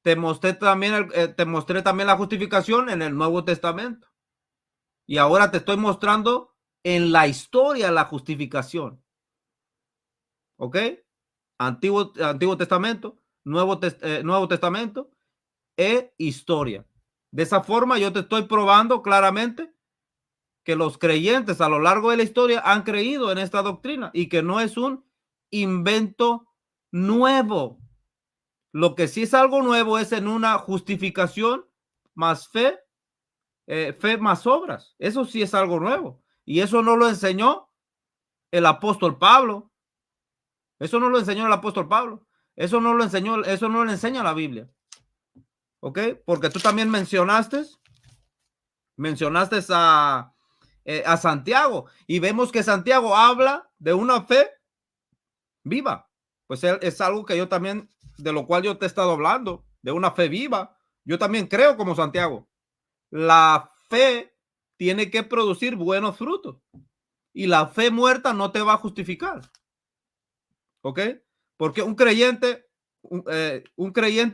Te mostré también la justificación en el Nuevo Testamento. Y ahora te estoy mostrando en la historia la justificación. ¿Ok? Antiguo Testamento, Nuevo Testamento e historia. De esa forma yo te estoy probando claramente que los creyentes a lo largo de la historia han creído en esta doctrina y que no es un invento nuevo. Lo que sí es algo nuevo es en una justificación más fe fe más obras. Eso sí es algo nuevo. Y eso no lo enseñó el apóstol Pablo. Eso no lo enseñó el apóstol Pablo. Eso no lo enseña la Biblia. ¿Ok? Porque tú también mencionaste a Santiago, y vemos que Santiago habla de una fe viva. Pues es algo que yo también, de lo cual yo te he estado hablando, de una fe viva. Yo también creo como Santiago. La fe tiene que producir buenos frutos, y la fe muerta no te va a justificar. ¿Ok? Porque un creyente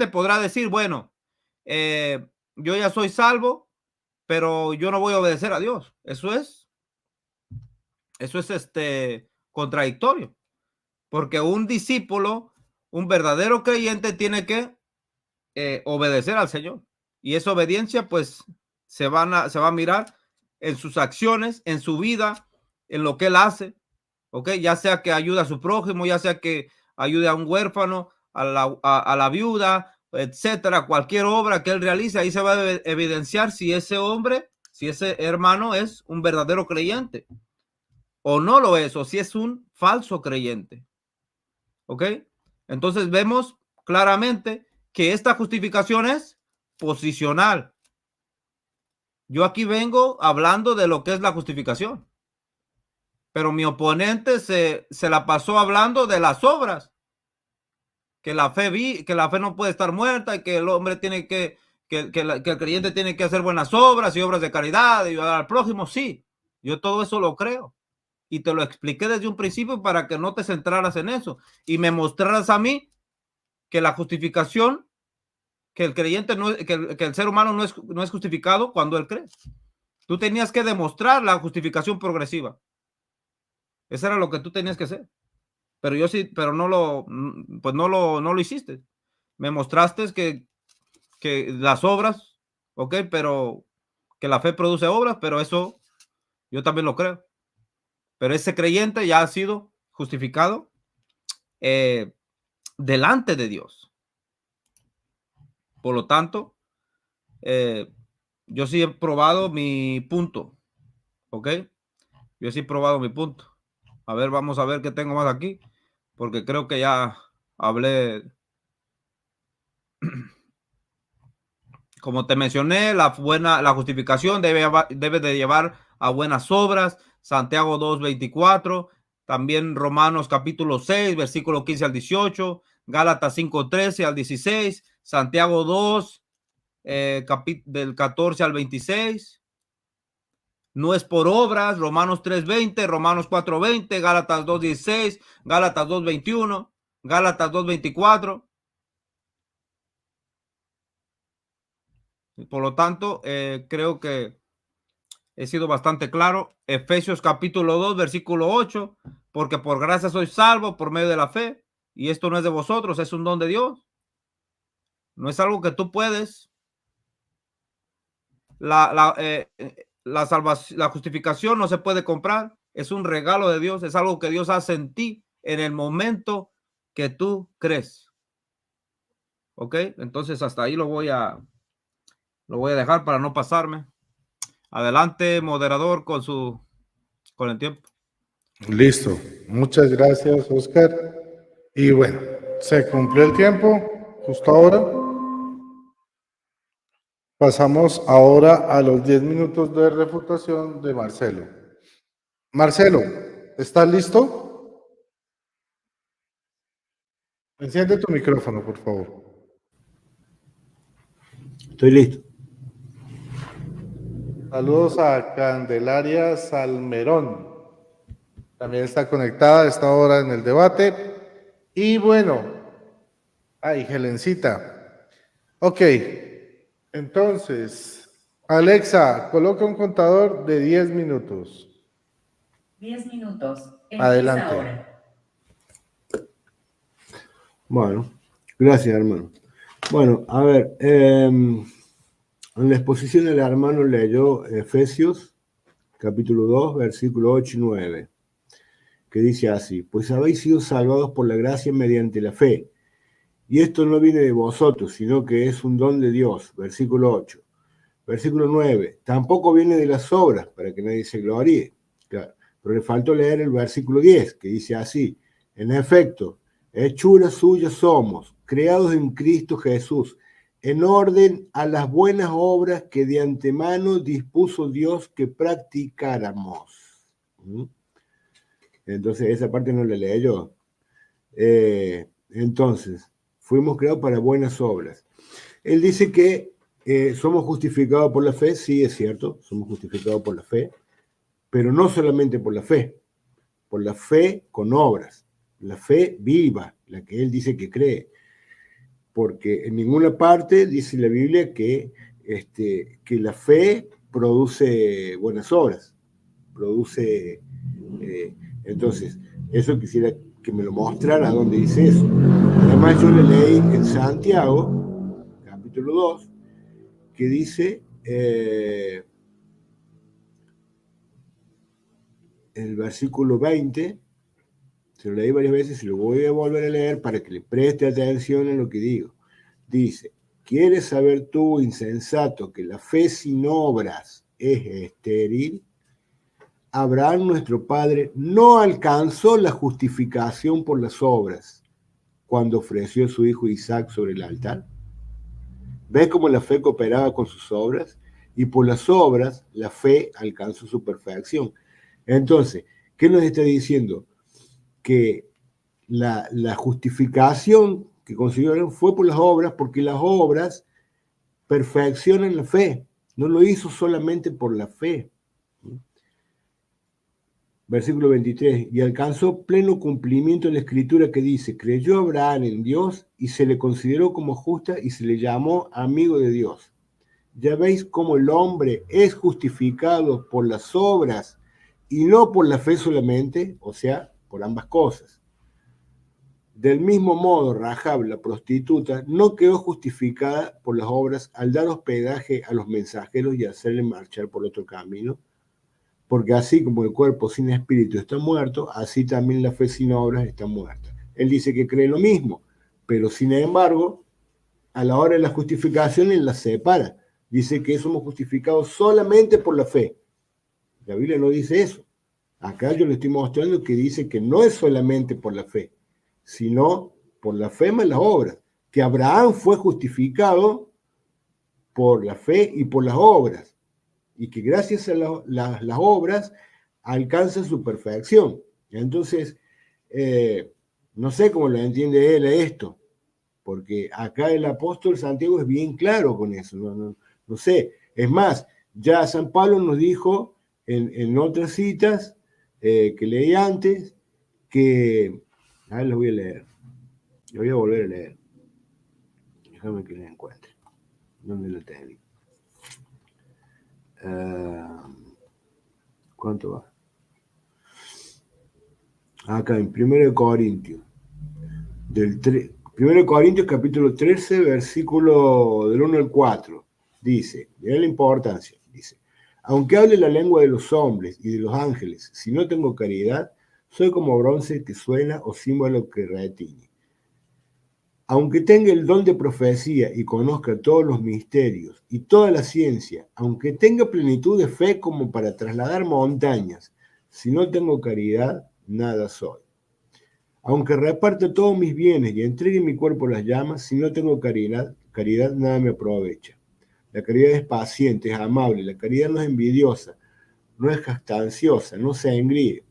podrá decir, bueno, yo ya soy salvo, pero yo no voy a obedecer a Dios. Eso es contradictorio, porque un discípulo, un verdadero creyente, tiene que obedecer al Señor, y esa obediencia pues se va a mirar en sus acciones, en su vida, en lo que él hace. ¿Ok? Ya sea que ayude a su prójimo, ya sea que ayude a un huérfano, a la viuda, etcétera, cualquier obra que él realice, ahí se va a evidenciar si ese hombre, si ese hermano es un verdadero creyente o no lo es, o si es un falso creyente. ¿Ok? Entonces vemos claramente que esta justificación es posicional. Yo aquí vengo hablando de lo que es la justificación, pero mi oponente se la pasó hablando de las obras, que la fe no puede estar muerta, y que el hombre tiene que el creyente tiene que hacer buenas obras y obras de caridad y ayudar al prójimo. Sí, yo todo eso lo creo, y te lo expliqué desde un principio para que no te centraras en eso y me mostraras a mí que la justificación, que el creyente que el ser humano no es justificado cuando él cree. Tú tenías que demostrar la justificación progresiva. Eso era lo que tú tenías que hacer. Pero yo sí, pero no lo hiciste. Me mostraste que las obras, ok, pero que la fe produce obras, pero eso yo también lo creo. Pero ese creyente ya ha sido justificado delante de Dios. Por lo tanto, yo sí he probado mi punto, ok. Yo sí he probado mi punto. A ver, vamos a ver qué tengo más aquí, porque creo que ya hablé. Como te mencioné, la justificación debe de llevar a buenas obras. Santiago 2:24, también Romanos capítulo 6, versículo 15 al 18, Gálatas 5:13 al 16, Santiago 2, del 14 al 26. No es por obras, Romanos 3:20, Romanos 4:20, Gálatas 2:16, Gálatas 2:21, Gálatas 2:24. Por lo tanto, creo que he sido bastante claro. Efesios capítulo 2, versículo 8, porque por gracia sois salvos por medio de la fe, y esto no es de vosotros, es un don de Dios. No es algo que tú puedes. La salvación, la justificación no se puede comprar, es un regalo de Dios, es algo que Dios hace en ti en el momento que tú crees. ¿Ok? Entonces hasta ahí lo voy a dejar para no pasarme. Adelante, moderador, con el tiempo. Listo. Muchas gracias, Oscar. Y bueno, se cumplió el tiempo justo ahora. Pasamos ahora a los 10 minutos de refutación de Marcelo. Marcelo, ¿estás listo? Enciende tu micrófono, por favor. Estoy listo. Saludos a Candelaria Salmerón. También está conectada a esta hora en el debate. Y bueno, Helencita. Ok, entonces, Alexa, coloca un contador de 10 minutos. 10 minutos. Empieza Adelante. ahora. Bueno, gracias, hermano. Bueno, a ver, en la exposición el hermano leyó Efesios, capítulo 2, versículo 8 y 9, que dice así: pues habéis sido salvados por la gracia mediante la fe, y esto no viene de vosotros, sino que es un don de Dios, versículo 8. Versículo 9. Tampoco viene de las obras, para que nadie se gloríe. Claro. Pero le faltó leer el versículo 10, que dice así: en efecto, hechura suya somos, creados en Cristo Jesús, en orden a las buenas obras que de antemano dispuso Dios que practicáramos. Entonces, esa parte no la leí yo. Entonces, fuimos creados para buenas obras. Él dice que somos justificados por la fe. Sí, es cierto, somos justificados por la fe, pero no solamente por la fe con obras, la fe viva, la que él dice que cree, porque en ninguna parte dice la Biblia que la fe produce buenas obras, produce, entonces, eso quisiera que me lo mostrara dónde dice eso. Además yo le leí en Santiago, capítulo 2, que dice, el versículo 20, se lo leí varias veces y lo voy a volver a leer para que le preste atención a lo que digo. Dice: ¿quieres saber tú, insensato, que la fe sin obras es estéril? Abraham, nuestro padre, no alcanzó la justificación por las obras cuando ofreció a su hijo Isaac sobre el altar. ¿Ves cómo la fe cooperaba con sus obras? Y por las obras la fe alcanzó su perfección. Entonces, ¿qué nos está diciendo? Que la justificación que consiguieron fue por las obras, porque las obras perfeccionan la fe. No lo hizo solamente por la fe. Versículo 23, y alcanzó pleno cumplimiento en la escritura que dice: creyó Abraham en Dios y se le consideró como justa y se le llamó amigo de Dios. Ya veis cómo el hombre es justificado por las obras y no por la fe solamente, o sea, por ambas cosas. Del mismo modo, Rahab, la prostituta, no quedó justificada por las obras al dar hospedaje a los mensajeros y hacerle marchar por otro camino, porque así como el cuerpo sin espíritu está muerto, así también la fe sin obras está muerta. Él dice que cree lo mismo, pero sin embargo, a la hora de la justificación, él la separa. Dice que somos justificados solamente por la fe. La Biblia no dice eso. Acá yo le estoy mostrando que dice que no es solamente por la fe, sino por la fe más las obras. Que Abraham fue justificado por la fe y por las obras. Y que gracias a las obras alcanza su perfección. Entonces, no sé cómo lo entiende él esto, porque acá el apóstol Santiago es bien claro con eso. No sé. Es más, ya San Pablo nos dijo en otras citas que leí antes que... A ver, lo voy a leer. Lo voy a volver a leer. Déjame que lo encuentre. ¿Dónde lo tengo? ¿Cuánto va? Acá en 1 Corintios. 1 Corintios capítulo 13, versículo del 1 al 4. Dice, mirá la importancia, dice: aunque hable la lengua de los hombres y de los ángeles, si no tengo caridad, soy como bronce que suena o címbalo que retiñe. Aunque tenga el don de profecía y conozca todos los misterios y toda la ciencia, aunque tenga plenitud de fe como para trasladar montañas, si no tengo caridad, nada soy. Aunque reparta todos mis bienes y entregue mi cuerpo a las llamas, si no tengo caridad, nada me aprovecha. La caridad es paciente, es amable, la caridad no es envidiosa, no es jactanciosa, no se engríe.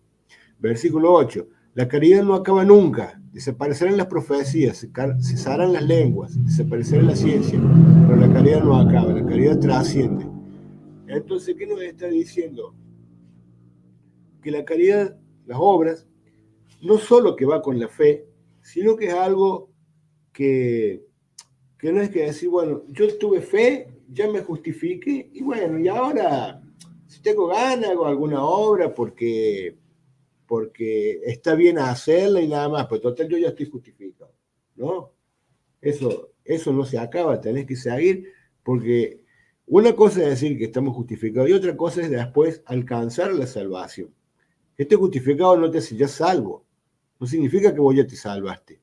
Versículo 8. La caridad no acaba nunca. Desaparecerán las profecías, cesarán las lenguas, desaparecerá la ciencia, pero la caridad no acaba, la caridad trasciende. Entonces, ¿qué nos está diciendo? Que la caridad, las obras, no solo que va con la fe, sino que es algo que no es que decir, bueno, yo tuve fe, ya me justifique, y bueno, y ahora, si tengo ganas, hago alguna obra porque está bien hacerla y nada más, pero total yo ya estoy justificado, ¿no? Eso no se acaba, tenés que seguir, porque una cosa es decir que estamos justificados y otra cosa es después alcanzar la salvación. Este justificado no te hace ya salvo, no significa que vos ya te salvaste.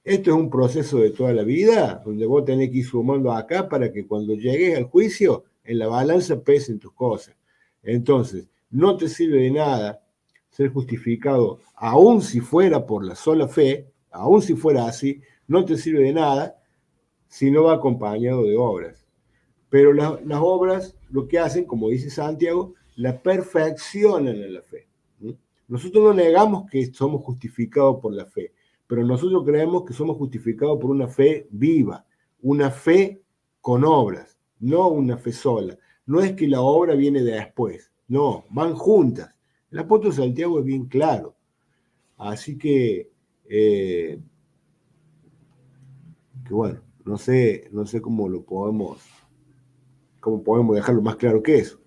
Esto es un proceso de toda la vida, donde vos tenés que ir sumando acá para que cuando llegues al juicio en la balanza pesen tus cosas. Entonces, no te sirve de nada ser justificado, aun si fuera por la sola fe, aun si fuera así, no te sirve de nada si no va acompañado de obras. Pero las obras lo que hacen, como dice Santiago, la perfeccionan en la fe. Nosotros no negamos que somos justificados por la fe, pero nosotros creemos que somos justificados por una fe viva, una fe con obras, no una fe sola. No es que la obra viene de después, no, van juntas. El apóstol Santiago es bien claro. Así que bueno, no sé cómo podemos dejarlo más claro que eso.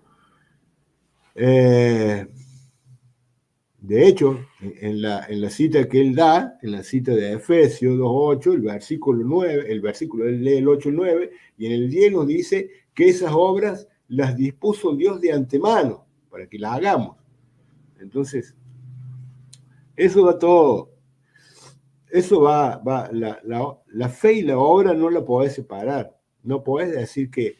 De hecho, en la cita que él da, en la cita de Efesios 2.8, el versículo 9, él lee el 8 y 9, y en el 10 nos dice que esas obras las dispuso Dios de antemano para que las hagamos. Entonces, eso va todo. Eso va la fe y la obra no la podés separar. No podés decir que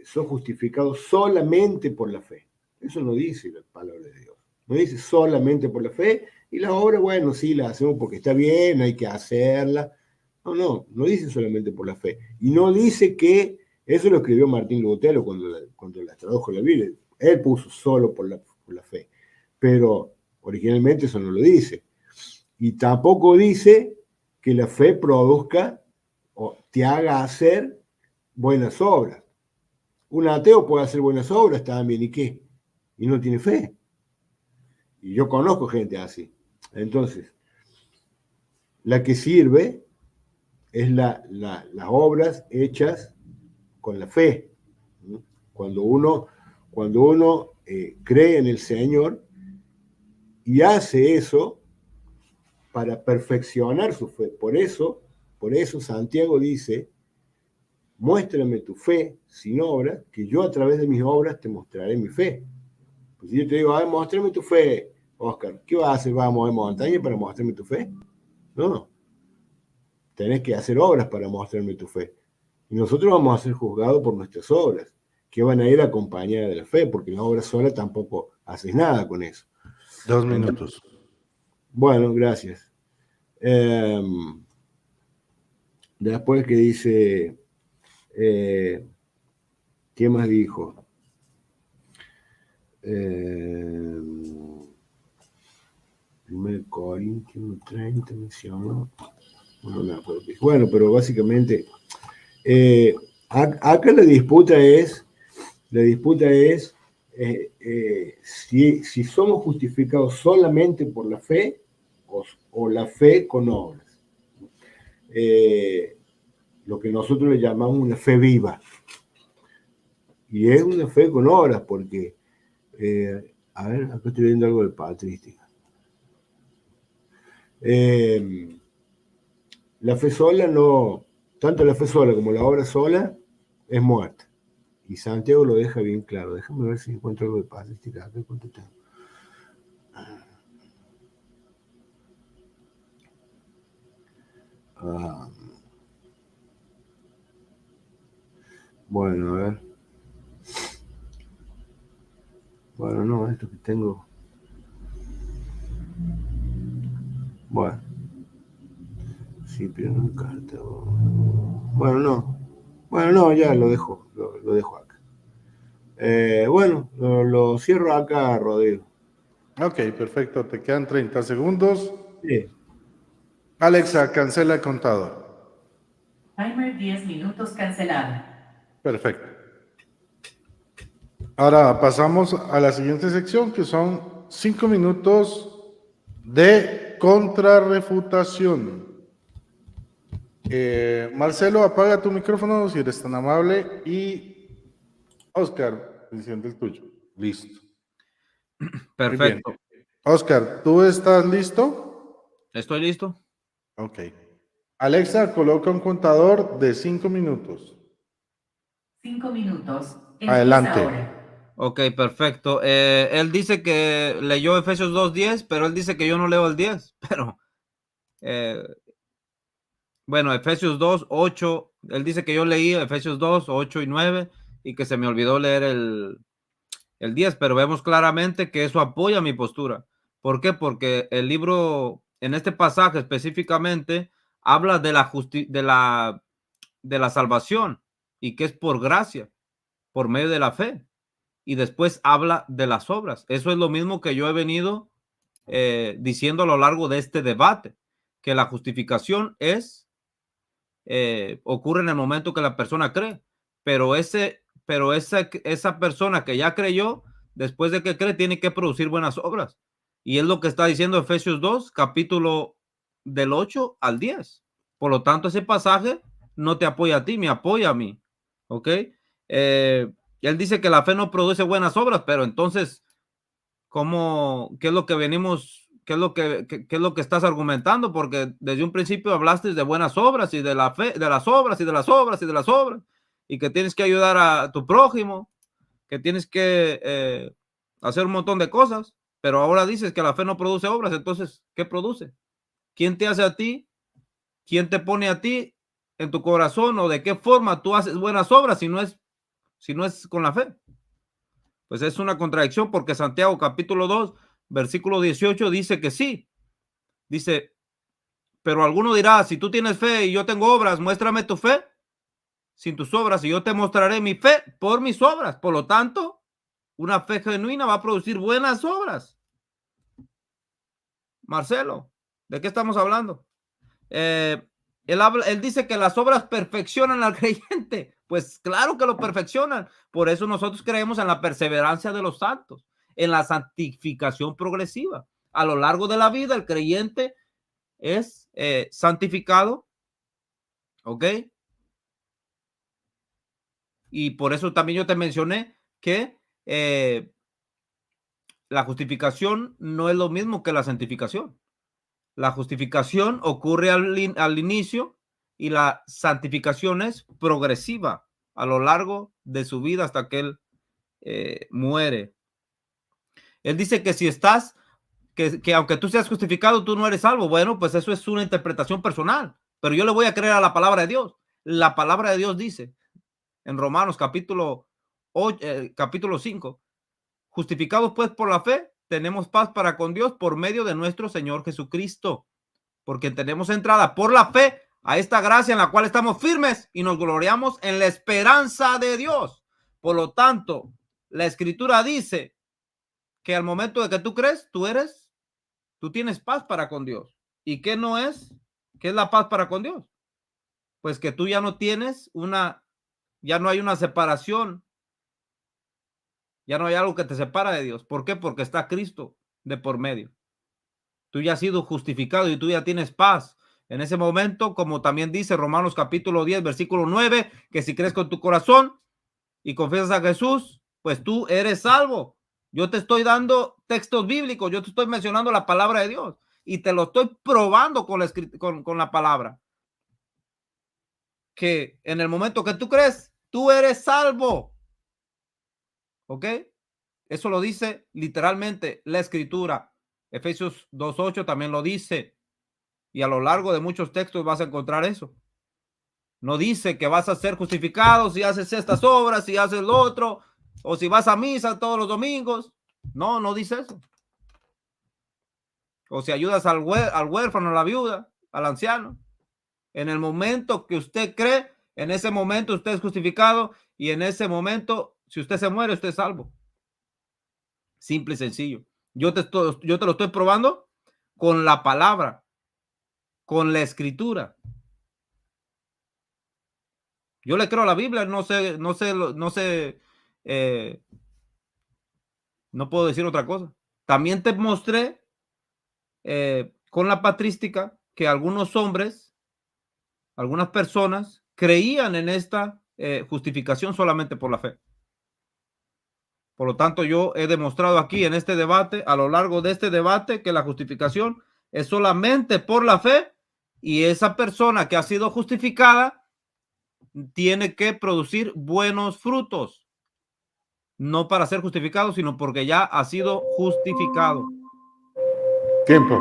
sos justificado solamente por la fe. Eso no dice la palabra de Dios. No dice solamente por la fe, y la obra, bueno, sí, la hacemos porque está bien, hay que hacerla. No dice solamente por la fe. Y no dice que, eso lo escribió Martín Lutero cuando la tradujo la Biblia. Él puso solo por la fe. Pero originalmente eso no lo dice. Y tampoco dice que la fe produzca o te haga hacer buenas obras. Un ateo puede hacer buenas obras también, ¿y qué? Y no tiene fe. Y yo conozco gente así. Entonces, la que sirve es las obras hechas con la fe. Cuando uno cree en el Señor y hace eso para perfeccionar su fe. Por eso Santiago dice, muéstrame tu fe sin obras, que yo a través de mis obras te mostraré mi fe. Pues si yo te digo, muéstrame tu fe, Oscar, ¿qué vas a hacer? ¿Vas a mover montaña para mostrarme tu fe? No. Tenés que hacer obras para mostrarme tu fe. Y nosotros vamos a ser juzgados por nuestras obras, que van a ir acompañadas de la fe, porque la obra sola tampoco haces nada con eso. 2 minutos. Bueno, gracias. Después que dice, ¿qué más dijo? 1 Corintios 30 mencionó. No me acuerdo. Bueno, pero básicamente, acá la disputa es si somos justificados solamente por la fe o la fe con obras. Lo que nosotros le llamamos una fe viva. Y es una fe con obras, porque, a ver, acá estoy viendo algo de patrística. La fe sola no, tanto la fe sola como la obra sola es muerta. Y Santiago lo deja bien claro. Déjame ver si encuentro algo de patrística. Acá cuánto tengo. Bueno, a ver. Bueno, no, esto que tengo. Bueno. Sí, pero no carta. Bueno, no. Bueno, no, ya lo dejo acá. Bueno, lo cierro acá, Rodrigo. Ok, perfecto. Te quedan 30 segundos. Sí. Alexa, cancela el contador. Timer 10 minutos cancelado. Perfecto. Ahora pasamos a la siguiente sección, que son 5 minutos de contrarrefutación. Marcelo, apaga tu micrófono si eres tan amable, y Oscar, enciende el tuyo. Listo. Perfecto. Oscar, ¿tú estás listo? ¿Estoy listo? Ok. Alexa, coloca un contador de 5 minutos. 5 minutos. Adelante. Ahora. Ok, perfecto. Él dice que leyó Efesios 2:10, pero él dice que yo no leo el 10. Pero, bueno, Efesios 2:8, él dice que yo leí Efesios 2:8 y 9, y que se me olvidó leer el 10, pero vemos claramente que eso apoya mi postura. ¿Por qué? Porque el libro, en este pasaje específicamente, habla de la salvación y que es por gracia, por medio de la fe. Y después habla de las obras. Eso es lo mismo que yo he venido diciendo a lo largo de este debate, que la justificación ocurre en el momento que la persona cree, pero esa persona que ya creyó, después de que cree, tiene que producir buenas obras. Y es lo que está diciendo Efesios 2, capítulo del 8 al 10. Por lo tanto, ese pasaje no te apoya a ti, me apoya a mí. ¿Ok? Él dice que la fe no produce buenas obras, pero entonces, ¿qué es lo que venimos, qué es lo que estás argumentando? Porque desde un principio hablaste de buenas obras y de la fe, de las obras y de las obras y de las obras, y que tienes que ayudar a tu prójimo, que tienes que hacer un montón de cosas, pero ahora dices que la fe no produce obras. Entonces, ¿qué produce? ¿Quién te hace a ti? ¿Quién te pone a ti en tu corazón, o de qué forma tú haces buenas obras si no es con la fe? Pues es una contradicción, porque Santiago capítulo 2, versículo 18 dice que sí. Dice, pero alguno dirá, si tú tienes fe y yo tengo obras, muéstrame tu fe sin tus obras y yo te mostraré mi fe por mis obras. Por lo tanto, una fe genuina va a producir buenas obras. Marcelo, ¿de qué estamos hablando? Él dice que las obras perfeccionan al creyente. Pues claro que lo perfeccionan. Por eso nosotros creemos en la perseverancia de los santos, en la santificación progresiva. A lo largo de la vida, el creyente es santificado. ¿Ok? Y por eso también yo te mencioné que la justificación no es lo mismo que la santificación. La justificación ocurre al inicio y la santificación es progresiva a lo largo de su vida hasta que él muere. Él dice que si estás, que aunque tú seas justificado, tú no eres salvo. Bueno, pues eso es una interpretación personal, pero yo le voy a creer a la palabra de Dios. La palabra de Dios dice en Romanos capítulo 5, justificados pues por la fe, tenemos paz para con Dios por medio de nuestro Señor Jesucristo, porque tenemos entrada por la fe a esta gracia en la cual estamos firmes y nos gloriamos en la esperanza de Dios. Por lo tanto, la Escritura dice que al momento de que tú crees, tú tienes paz para con Dios. ¿Y qué no es? ¿Qué es la paz para con Dios? Pues que tú ya no hay una separación. Ya no hay algo que te separa de Dios. ¿Por qué? Porque está Cristo de por medio. Tú ya has sido justificado y tú ya tienes paz. En ese momento, como también dice Romanos capítulo 10, versículo 9, que si crees con tu corazón y confiesas a Jesús, pues tú eres salvo. Yo te estoy dando textos bíblicos, yo te estoy mencionando la palabra de Dios y te lo estoy probando con la palabra. Que en el momento que tú crees, tú eres salvo. ¿Ok? Eso lo dice literalmente la Escritura. Efesios 2:8 también lo dice. Y a lo largo de muchos textos vas a encontrar eso. No dice que vas a ser justificado si haces estas obras, si haces lo otro, o si vas a misa todos los domingos. No, no dice eso. O si ayudas al huérfano, a la viuda, al anciano. En el momento que usted cree, en ese momento usted es justificado, y en ese momento, si usted se muere, usted es salvo. Simple y sencillo. Yo te lo estoy probando con la palabra, con la Escritura. Yo le creo a la Biblia, no puedo decir otra cosa. También te mostré con la patrística que algunos hombres, algunas personas creían en esta justificación solamente por la fe. Por lo tanto, yo he demostrado aquí en este debate, a lo largo de este debate, que la justificación es solamente por la fe, y esa persona que ha sido justificada tiene que producir buenos frutos, no para ser justificado, sino porque ya ha sido justificado. Tiempo.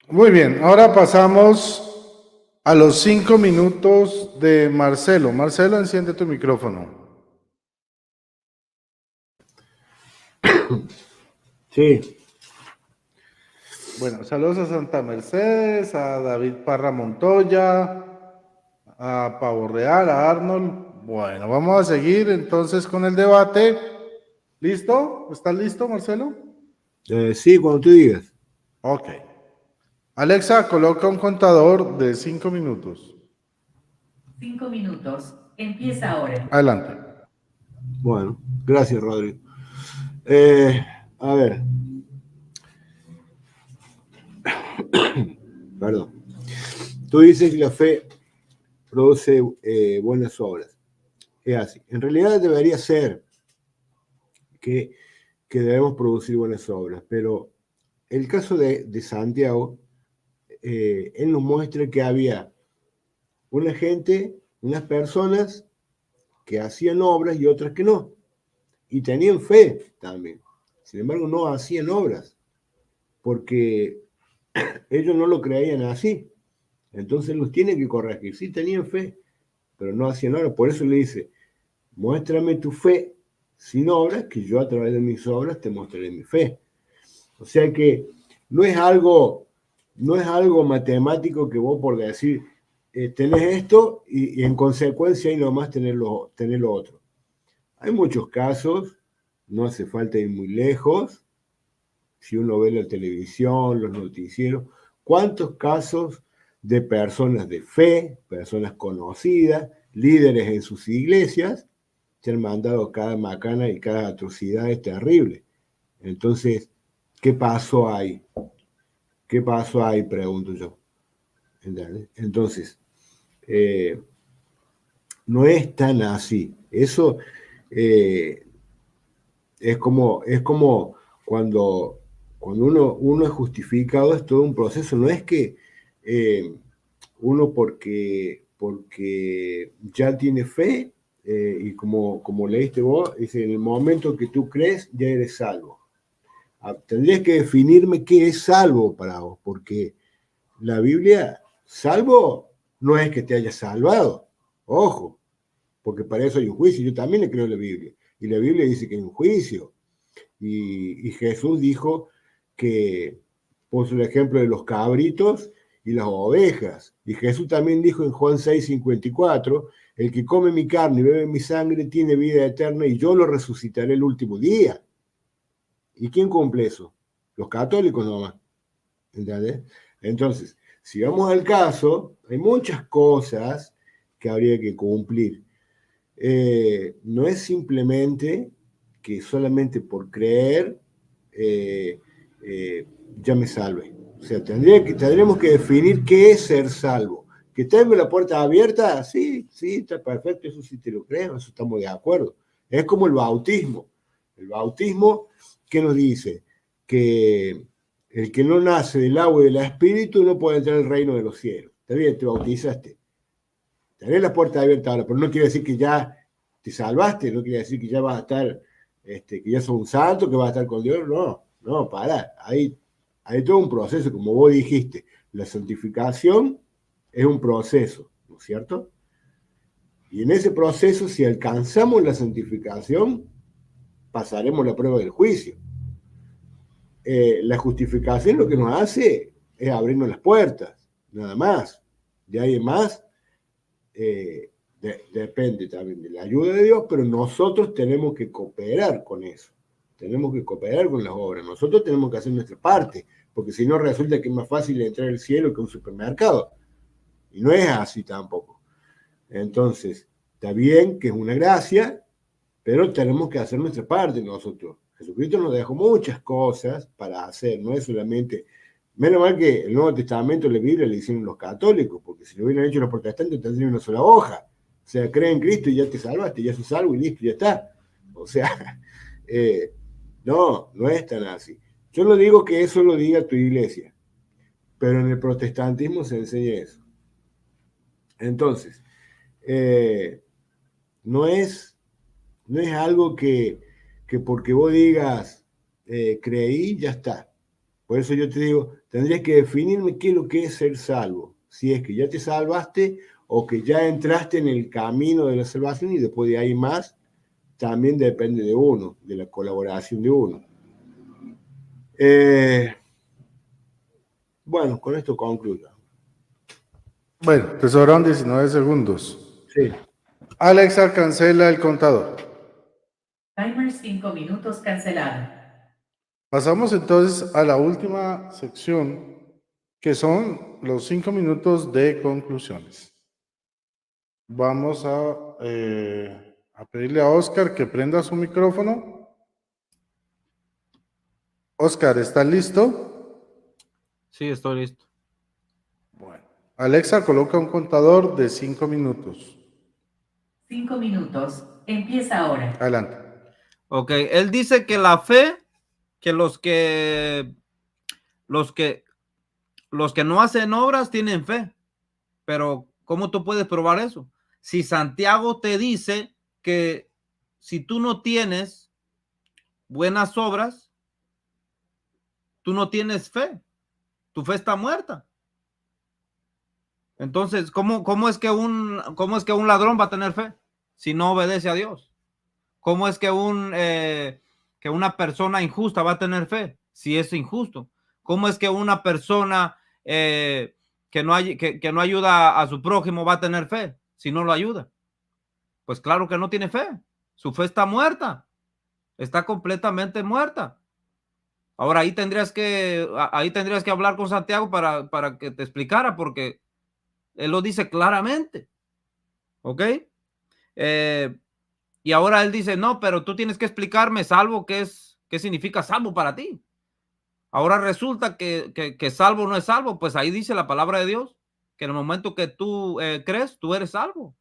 Muy bien, ahora pasamos A los 5 minutos de Marcelo. Marcelo, enciende tu micrófono. Sí. Bueno, saludos a Santa Mercedes, a David Parra Montoya, a Pavo Real, a Arnold. Bueno, vamos a seguir entonces con el debate. ¿Listo? ¿Estás listo, Marcelo? Sí, cuando tú digas. Ok. Alexa, coloca un contador de 5 minutos. 5 minutos. Empieza ahora. Adelante. Bueno, gracias, Rodrigo. A ver. Perdón. Tú dices que la fe produce buenas obras. Es así. En realidad debería ser que debemos producir buenas obras, pero el caso de Santiago, él nos muestra que había una gente, unas personas que hacían obras y otras que no. Y tenían fe también. Sin embargo, no hacían obras, porque ellos no lo creían así. Entonces los tiene que corregir. Sí tenían fe, pero no hacían obras. Por eso le dice, muéstrame tu fe sin obras, que yo a través de mis obras te mostraré mi fe. O sea que no es algo matemático que vos por decir, tenés esto y en consecuencia ahí nomás tenés lo otro. Hay muchos casos, no hace falta ir muy lejos, si uno ve la televisión, los noticieros, cuántos casos de personas de fe, personas conocidas, líderes en sus iglesias, se han mandado cada macana y cada atrocidad es terrible. Entonces, ¿qué pasó ahí? ¿Qué pasó ahí? Pregunto yo. ¿Entendés? Entonces, no es tan así. Eso es como cuando uno es justificado, es todo un proceso. No es que uno porque ya tiene fe, y como leíste vos, dice, en el momento que tú crees, ya eres salvo. Tendrías que definirme qué es salvo para vos, porque la Biblia, salvo, no es que te haya salvado. Ojo, porque para eso hay un juicio. Yo también le creo a la Biblia. Y la Biblia dice que hay un juicio. Y Jesús dijo que, puso el ejemplo de los cabritos y las ovejas. Y Jesús también dijo en Juan 6:54, el que come mi carne y bebe mi sangre tiene vida eterna y yo lo resucitaré el último día. ¿Y quién cumple eso? Los católicos nomás. ¿Entendés? Entonces, si vamos al caso, hay muchas cosas que habría que cumplir. No es simplemente que solamente por creer ya me salve. O sea, tendremos que definir qué es ser salvo. ¿Que tengo la puerta abierta? Sí, está perfecto, eso sí te lo creo, eso estamos de acuerdo. Es como el bautismo. El bautismo, ¿qué nos dice? Que el que no nace del agua y del espíritu no puede entrar al reino de los cielos. Está bien, te bautizaste. Tenés la puerta abierta ahora, pero no quiere decir que ya te salvaste, no quiere decir que ya vas a estar, que ya sos un santo, que vas a estar con Dios. No, pará. Hay todo un proceso, como vos dijiste. La santificación es un proceso, ¿no es cierto? Y en ese proceso, si alcanzamos la santificación, pasaremos la prueba del juicio. La justificación lo que nos hace es abrirnos las puertas, nada más. De ahí en más, depende también de la ayuda de Dios, pero nosotros tenemos que cooperar con eso. Tenemos que cooperar con las obras. Nosotros tenemos que hacer nuestra parte, porque si no resulta que es más fácil entrar al cielo que un supermercado. Y no es así tampoco. Entonces, está bien que es una gracia, pero tenemos que hacer nuestra parte nosotros. Jesucristo nos dejó muchas cosas para hacer, no es solamente... Menos mal que el Nuevo Testamento, la Biblia, le hicieron los católicos, porque si lo hubieran hecho los protestantes tendrían una sola hoja. O sea, cree en Cristo y ya te salvaste, ya sos salvo y listo, ya está. O sea, no es tan así. Yo no digo que eso lo diga tu iglesia, pero en el protestantismo se enseña eso. Entonces, no es algo que porque vos digas creí, ya está. Por eso yo te digo, tendrías que definirme qué es lo que es ser salvo. si es que ya te salvaste o que ya entraste en el camino de la salvación y después de ahí más, también depende de uno, de la colaboración de uno. Bueno, con esto concluyo. Bueno, te sobraron 19 segundos. Sí. Alexa, cancela el contador. Timer 5 minutos cancelado. Pasamos entonces a la última sección, que son los 5 minutos de conclusiones. Vamos a pedirle a Oscar que prenda su micrófono. Oscar, ¿estás listo? Sí, estoy listo. Bueno. Alexa, coloca un contador de 5 minutos. 5 minutos. Empieza ahora. Adelante. Ok, él dice que la fe, que los que no hacen obras tienen fe. Pero ¿cómo tú puedes probar eso? Si Santiago te dice que si tú no tienes buenas obras, tú no tienes fe. Tu fe está muerta. Entonces, ¿cómo es que un ladrón va a tener fe si no obedece a Dios? ¿Cómo es que una persona injusta va a tener fe si es injusto? ¿Cómo es que una persona que no ayuda a su prójimo va a tener fe si no lo ayuda? Pues claro que no tiene fe. Su fe está muerta. Está completamente muerta. Ahora ahí tendrías que hablar con Santiago para que te explicara, porque él lo dice claramente. ¿Ok? Y ahora él dice, no, pero tú tienes que explicarme salvo qué significa salvo para ti. Ahora resulta que salvo no es salvo. Pues ahí dice la palabra de Dios, que en el momento que tú crees, tú eres salvo.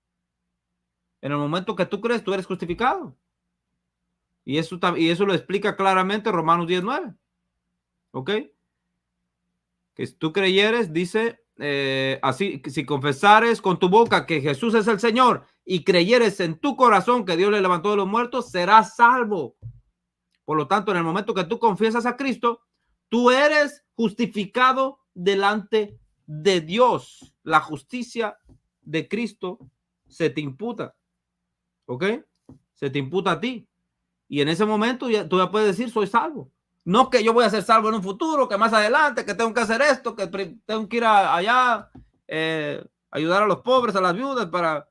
En el momento que tú crees, tú eres justificado. Y eso lo explica claramente Romanos 10:9. ¿Ok? Que si tú creyeres, dice así, que si confesares con tu boca que Jesús es el Señor y creyeres en tu corazón que Dios le levantó de los muertos, serás salvo. Por lo tanto, en el momento que tú confiesas a Cristo, tú eres justificado delante de Dios. La justicia de Cristo se te imputa. ¿Ok? Se te imputa a ti. Y en ese momento tú ya puedes decir, soy salvo. No que yo voy a ser salvo en un futuro, que más adelante, que tengo que hacer esto, que tengo que ir allá, ayudar a los pobres, a las viudas para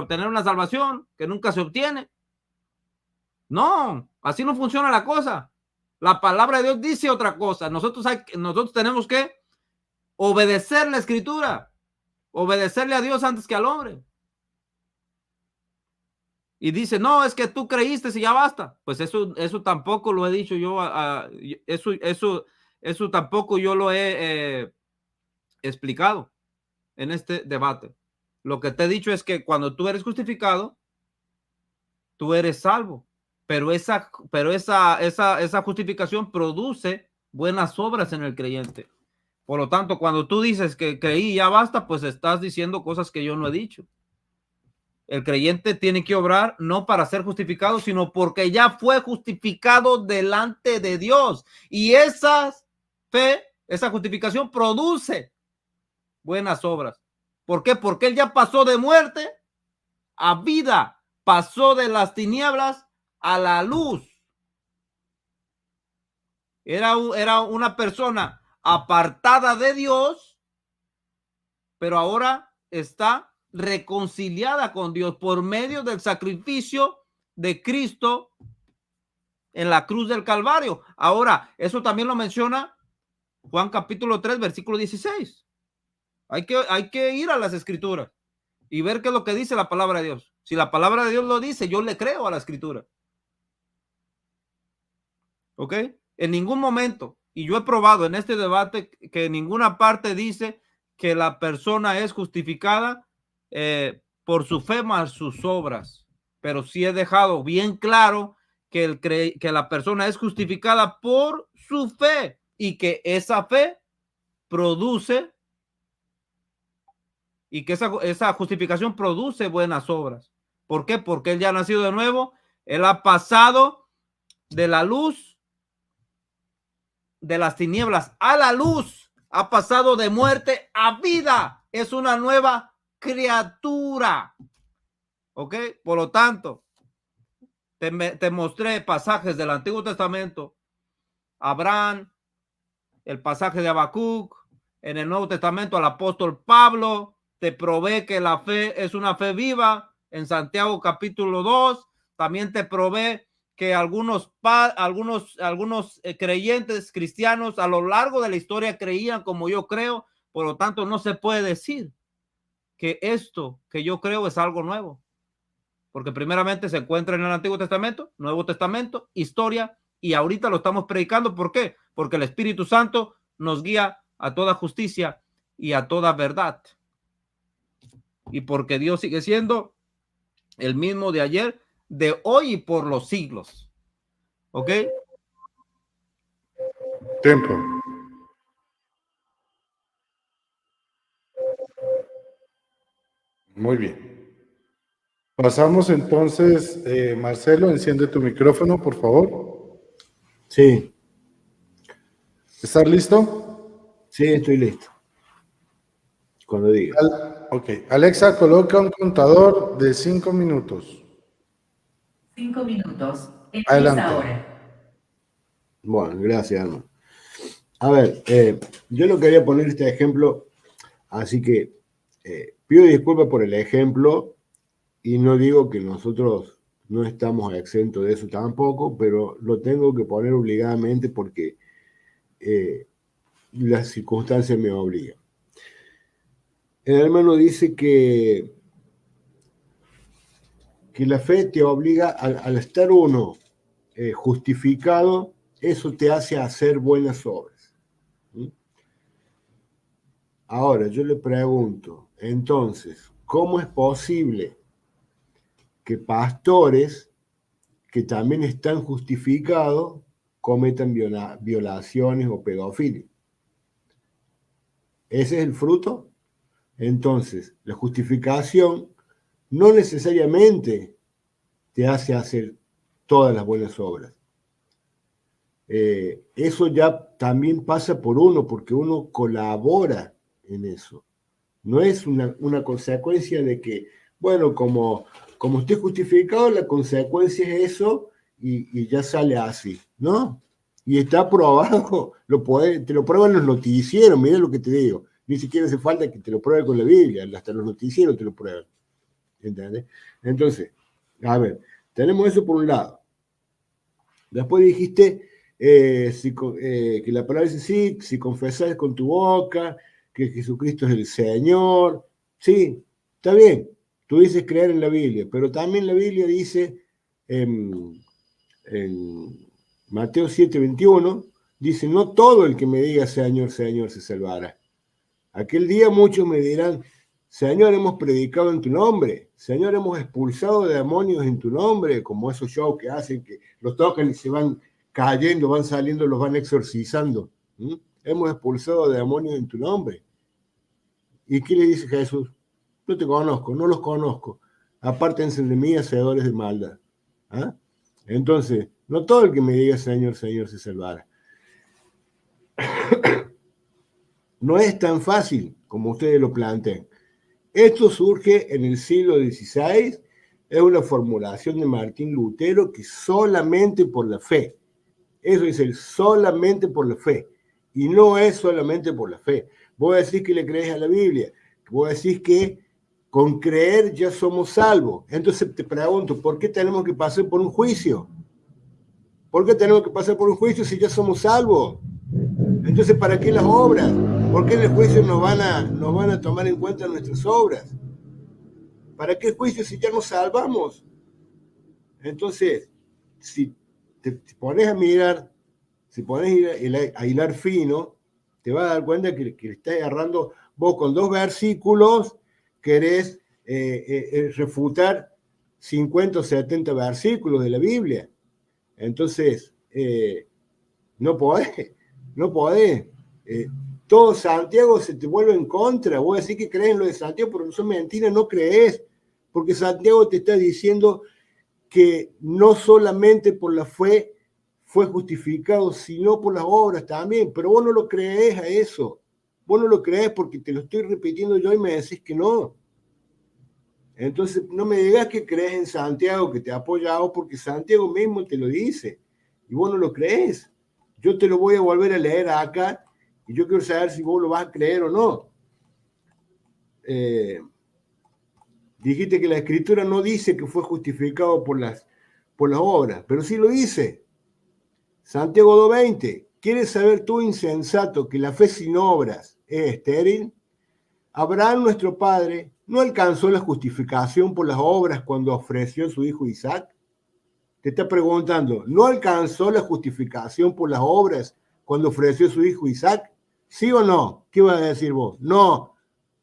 obtener una salvación que nunca se obtiene. No, así no funciona la cosa. La palabra de Dios dice otra cosa. Nosotros tenemos que obedecer la escritura, obedecerle a Dios antes que al hombre. Y dice, no, es que tú creíste y ya basta. Pues eso tampoco lo he dicho yo. Eso tampoco yo lo he explicado en este debate. Lo que te he dicho es que cuando tú eres justificado, tú eres salvo. Pero esa justificación produce buenas obras en el creyente. Por lo tanto, cuando tú dices que creí y ya basta, pues estás diciendo cosas que yo no he dicho. El creyente tiene que obrar no para ser justificado, sino porque ya fue justificado delante de Dios. Y esa fe, esa justificación produce buenas obras. ¿Por qué? Porque él ya pasó de muerte a vida, pasó de las tinieblas a la luz. Era una persona apartada de Dios, pero ahora está reconciliada con Dios por medio del sacrificio de Cristo en la cruz del Calvario. Ahora, eso también lo menciona Juan capítulo 3, versículo 16. Hay que ir a las escrituras y ver qué es lo que dice la palabra de Dios. Si la palabra de Dios lo dice, yo le creo a la escritura. ¿Ok? En ningún momento, y yo he probado en este debate que en ninguna parte dice que la persona es justificada por su fe más sus obras, pero sí he dejado bien claro que la persona es justificada por su fe y que esa fe produce y que esa justificación produce buenas obras. ¿Por qué? Porque él ya ha nacido de nuevo, él ha pasado de la luz, de las tinieblas a la luz, ha pasado de muerte a vida. es una nueva criatura. ¿Ok? Por lo tanto, te mostré pasajes del Antiguo Testamento, Abraham, el pasaje de Habacuc, en el Nuevo Testamento al apóstol Pablo, te probé que la fe es una fe viva, en Santiago capítulo 2, también te probé que algunos creyentes cristianos a lo largo de la historia creían como yo creo, por lo tanto no se puede decir que esto que yo creo es algo nuevo, porque primeramente se encuentra en el Antiguo Testamento, Nuevo Testamento, historia, y ahorita lo estamos predicando. ¿Por qué? Porque el Espíritu Santo nos guía a toda justicia y a toda verdad, y porque Dios sigue siendo el mismo de ayer, de hoy y por los siglos. ¿Ok? Tiempo. Muy bien. Pasamos entonces, Marcelo, enciende tu micrófono, por favor. Sí, ¿Estás listo? sí, estoy listo. Cuando diga. Ok. Alexa, coloca un contador de 5 minutos. 5 minutos. Empieza Adelante. ahora. Bueno, gracias, hermano. A ver, yo no quería poner este ejemplo, así que pido disculpas por el ejemplo y no digo que nosotros no estamos exentos de eso tampoco, pero lo tengo que poner obligadamente porque las circunstancias me obligan. El hermano dice que la fe te obliga, al estar uno justificado, eso te hace hacer buenas obras. Ahora, yo le pregunto, entonces, ¿cómo es posible que pastores que también están justificados cometan violaciones o pedofilia? ¿Ese es el fruto? Entonces, la justificación no necesariamente te hace hacer todas las buenas obras. Eso ya también pasa por uno, porque uno colabora en eso. No es una consecuencia de que, bueno, como estoy justificado, la consecuencia es eso y ya sale así, ¿no? Y está probado, te lo prueban los noticieros, mira lo que te digo. Ni siquiera hace falta que te lo pruebe con la Biblia, hasta los noticieros te lo prueban. ¿Entendés? Entonces, a ver, tenemos eso por un lado. Después dijiste que la palabra dice sí, si confesas con tu boca que Jesucristo es el Señor, sí, está bien, tú dices creer en la Biblia, pero también la Biblia dice en Mateo 7:21, dice, no todo el que me diga Señor, Señor se salvará. Aquel día muchos me dirán, Señor, hemos predicado en tu nombre, Señor, hemos expulsado demonios en tu nombre, como esos shows que hacen, que los tocan y se van cayendo, van saliendo, los van exorcizando. Hemos expulsado demonios en tu nombre. ¿Y qué le dice Jesús? No te conozco, no los conozco. Apártense de mí, hacedores de maldad. ¿Ah? Entonces, no todo el que me diga Señor, Señor se salvará. No es tan fácil como ustedes lo plantean. Esto surge en el siglo XVI, es una formulación de Martín Lutero que solamente por la fe. Eso es el solamente por la fe. Y no es solamente por la fe. Vos decís que le crees a la Biblia. Vos decís que con creer ya somos salvos. Entonces te pregunto, ¿por qué tenemos que pasar por un juicio? ¿Por qué tenemos que pasar por un juicio si ya somos salvos? Entonces, ¿para qué las obras? ¿Por qué en el juicio nos van a tomar en cuenta nuestras obras? ¿Para qué juicio si ya nos salvamos? Entonces, si te pones a mirar, si pones a hilar fino, te vas a dar cuenta que le estás agarrando, vos con 2 versículos querés refutar 50 o 70 versículos de la Biblia. Entonces, no podés. Todo Santiago se te vuelve en contra. Vos decís que crees en lo de Santiago, pero eso es mentira, no crees. Porque Santiago te está diciendo que no solamente por la fe fue justificado, sino por las obras también. Pero vos no lo crees a eso. vos no lo crees porque te lo estoy repitiendo yo y me decís que no. Entonces, no me digas que crees en Santiago, que te ha apoyado, porque Santiago mismo te lo dice, y vos no lo crees. Yo te lo voy a volver a leer acá, y yo quiero saber si vos lo vas a creer o no. Dijiste que la Escritura no dice que fue justificado por las obras, pero sí lo dice. Santiago 2:20, ¿quieres saber tú, insensato, que la fe sin obras es estéril? Abraham, nuestro padre, ¿no alcanzó la justificación por las obras cuando ofreció a su hijo Isaac? Te está preguntando, ¿no alcanzó la justificación por las obras cuando ofreció a su hijo Isaac? ¿Sí o no? ¿Qué vas a decir vos? No,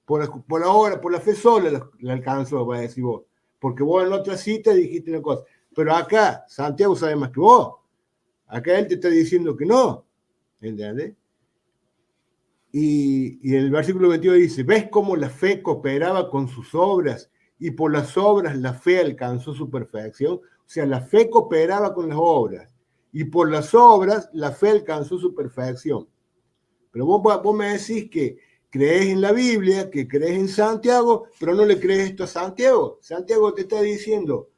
por la obra, por la fe sola la alcanzó, vas a decir vos. Porque vos en otra cita dijiste una cosa. Pero acá, Santiago sabe más que vos. Acá él te está diciendo que no. ¿Entiendes? Y en el versículo 22 dice, ¿ves cómo la fe cooperaba con sus obras y por las obras la fe alcanzó su perfección? O sea, la fe cooperaba con las obras y por las obras la fe alcanzó su perfección. Pero vos me decís que crees en la Biblia, que crees en Santiago, pero no le crees esto a Santiago. Santiago te está diciendo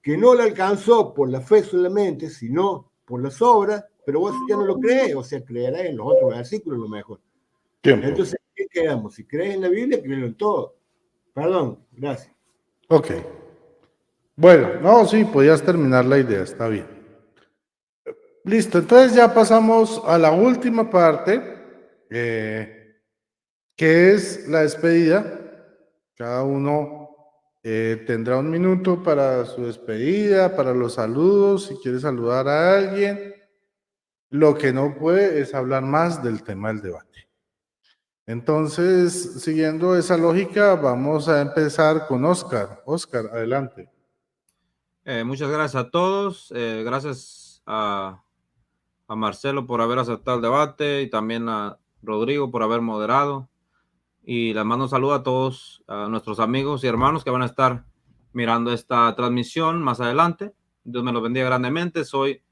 que no la alcanzó por la fe solamente, sino por las obras, pero vos ya no lo crees, o sea, creerás en los otros versículos a lo mejor. Tiempo. Entonces, ¿qué quedamos? Si crees en la Biblia, créelo en todo. Perdón, gracias. Ok. Bueno, no, sí, podías terminar la idea, está bien. Listo, entonces ya pasamos a la última parte, que es la despedida. Cada uno tendrá un minuto para su despedida, para los saludos, si quiere saludar a alguien. Lo que no puede es hablar más del tema del debate. Entonces, siguiendo esa lógica, vamos a empezar con Oscar. Oscar, adelante. Muchas gracias a todos. Gracias a Marcelo por haber aceptado el debate y también a Rodrigo por haber moderado. Y les mando un saludo a todos, a nuestros amigos y hermanos que van a estar mirando esta transmisión más adelante. Dios me los bendiga grandemente. Soy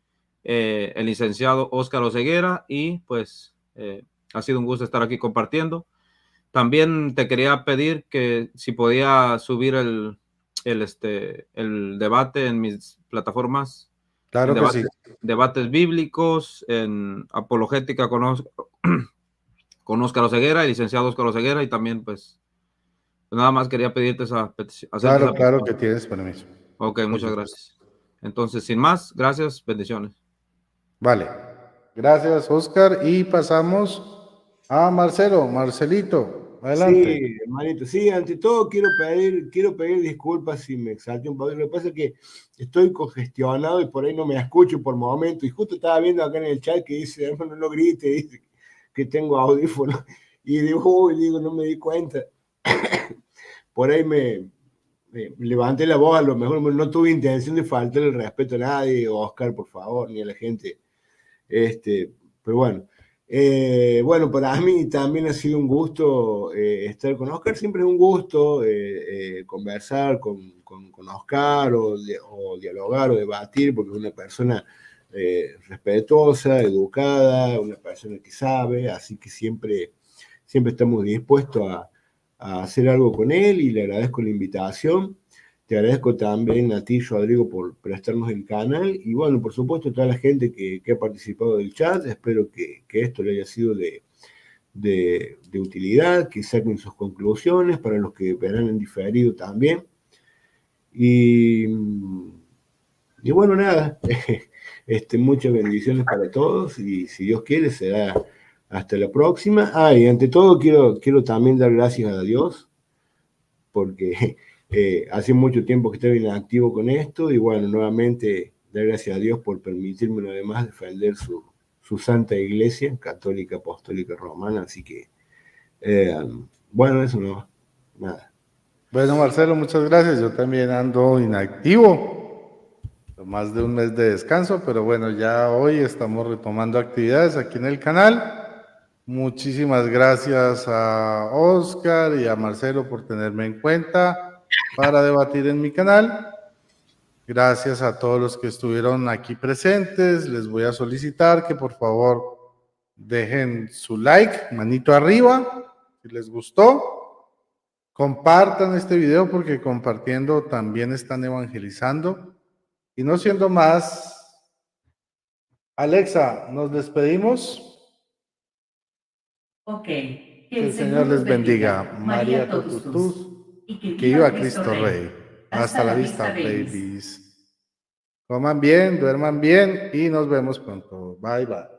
el licenciado Óscar Oseguera y pues ha sido un gusto estar aquí compartiendo. También te quería pedir que si podía subir el debate en mis plataformas, Claro que sí. debates bíblicos, en apologética con Óscar Oseguera, el licenciado Óscar Oseguera, y también pues nada más quería pedirte esa petición. Claro que tienes permiso. Ok, muchas gracias. Entonces, sin más, gracias, bendiciones. Vale, gracias Oscar y pasamos a Marcelito, adelante. Sí, hermanito, sí, ante todo quiero pedir disculpas si me exalté un poco. Lo que pasa es que estoy congestionado y por ahí no me escucho por momento. Y justo estaba viendo acá en el chat que dice, hermano, no grite, dice que tengo audífonos. Y digo, no me di cuenta. Por ahí me levanté la voz, a lo mejor no tuve intención de faltar el respeto a nadie, Oscar, por favor, ni a la gente. Pero bueno. Bueno, para mí también ha sido un gusto estar con Oscar. Siempre es un gusto conversar con Oscar o dialogar o debatir, porque es una persona respetuosa, educada, una persona que sabe, así que siempre estamos dispuestos a hacer algo con él y le agradezco la invitación. Te agradezco también a ti, Rodrigo, por prestarnos el canal. Y bueno, por supuesto, a toda la gente que ha participado del chat. Espero que esto le haya sido de utilidad, que saquen sus conclusiones para los que verán en diferido también. Y bueno, nada, muchas bendiciones para todos y si Dios quiere será hasta la próxima. Y ante todo quiero también dar gracias a Dios porque hace mucho tiempo que estaba inactivo con esto y bueno, nuevamente dar gracias a Dios por permitirme una vez más defender su santa iglesia católica, apostólica, romana, así que bueno, eso no, nada. Bueno, Marcelo, muchas gracias. Yo también ando inactivo, más de un mes de descanso, pero bueno, ya hoy estamos retomando actividades aquí en el canal. Muchísimas gracias a Oscar y a Marcelo por tenerme en cuenta para debatir en mi canal. Gracias a todos los que estuvieron aquí presentes. Les voy a solicitar que por favor dejen su like, manito arriba, si les gustó. Compartan este video porque compartiendo también están evangelizando. Y no siendo más, Alexa, nos despedimos. Ok. Que el Señor les bendiga. María Totutus. Y Que viva Cristo Rey. Hasta la vista, babies. Coman bien, duerman bien y nos vemos pronto. Bye, bye.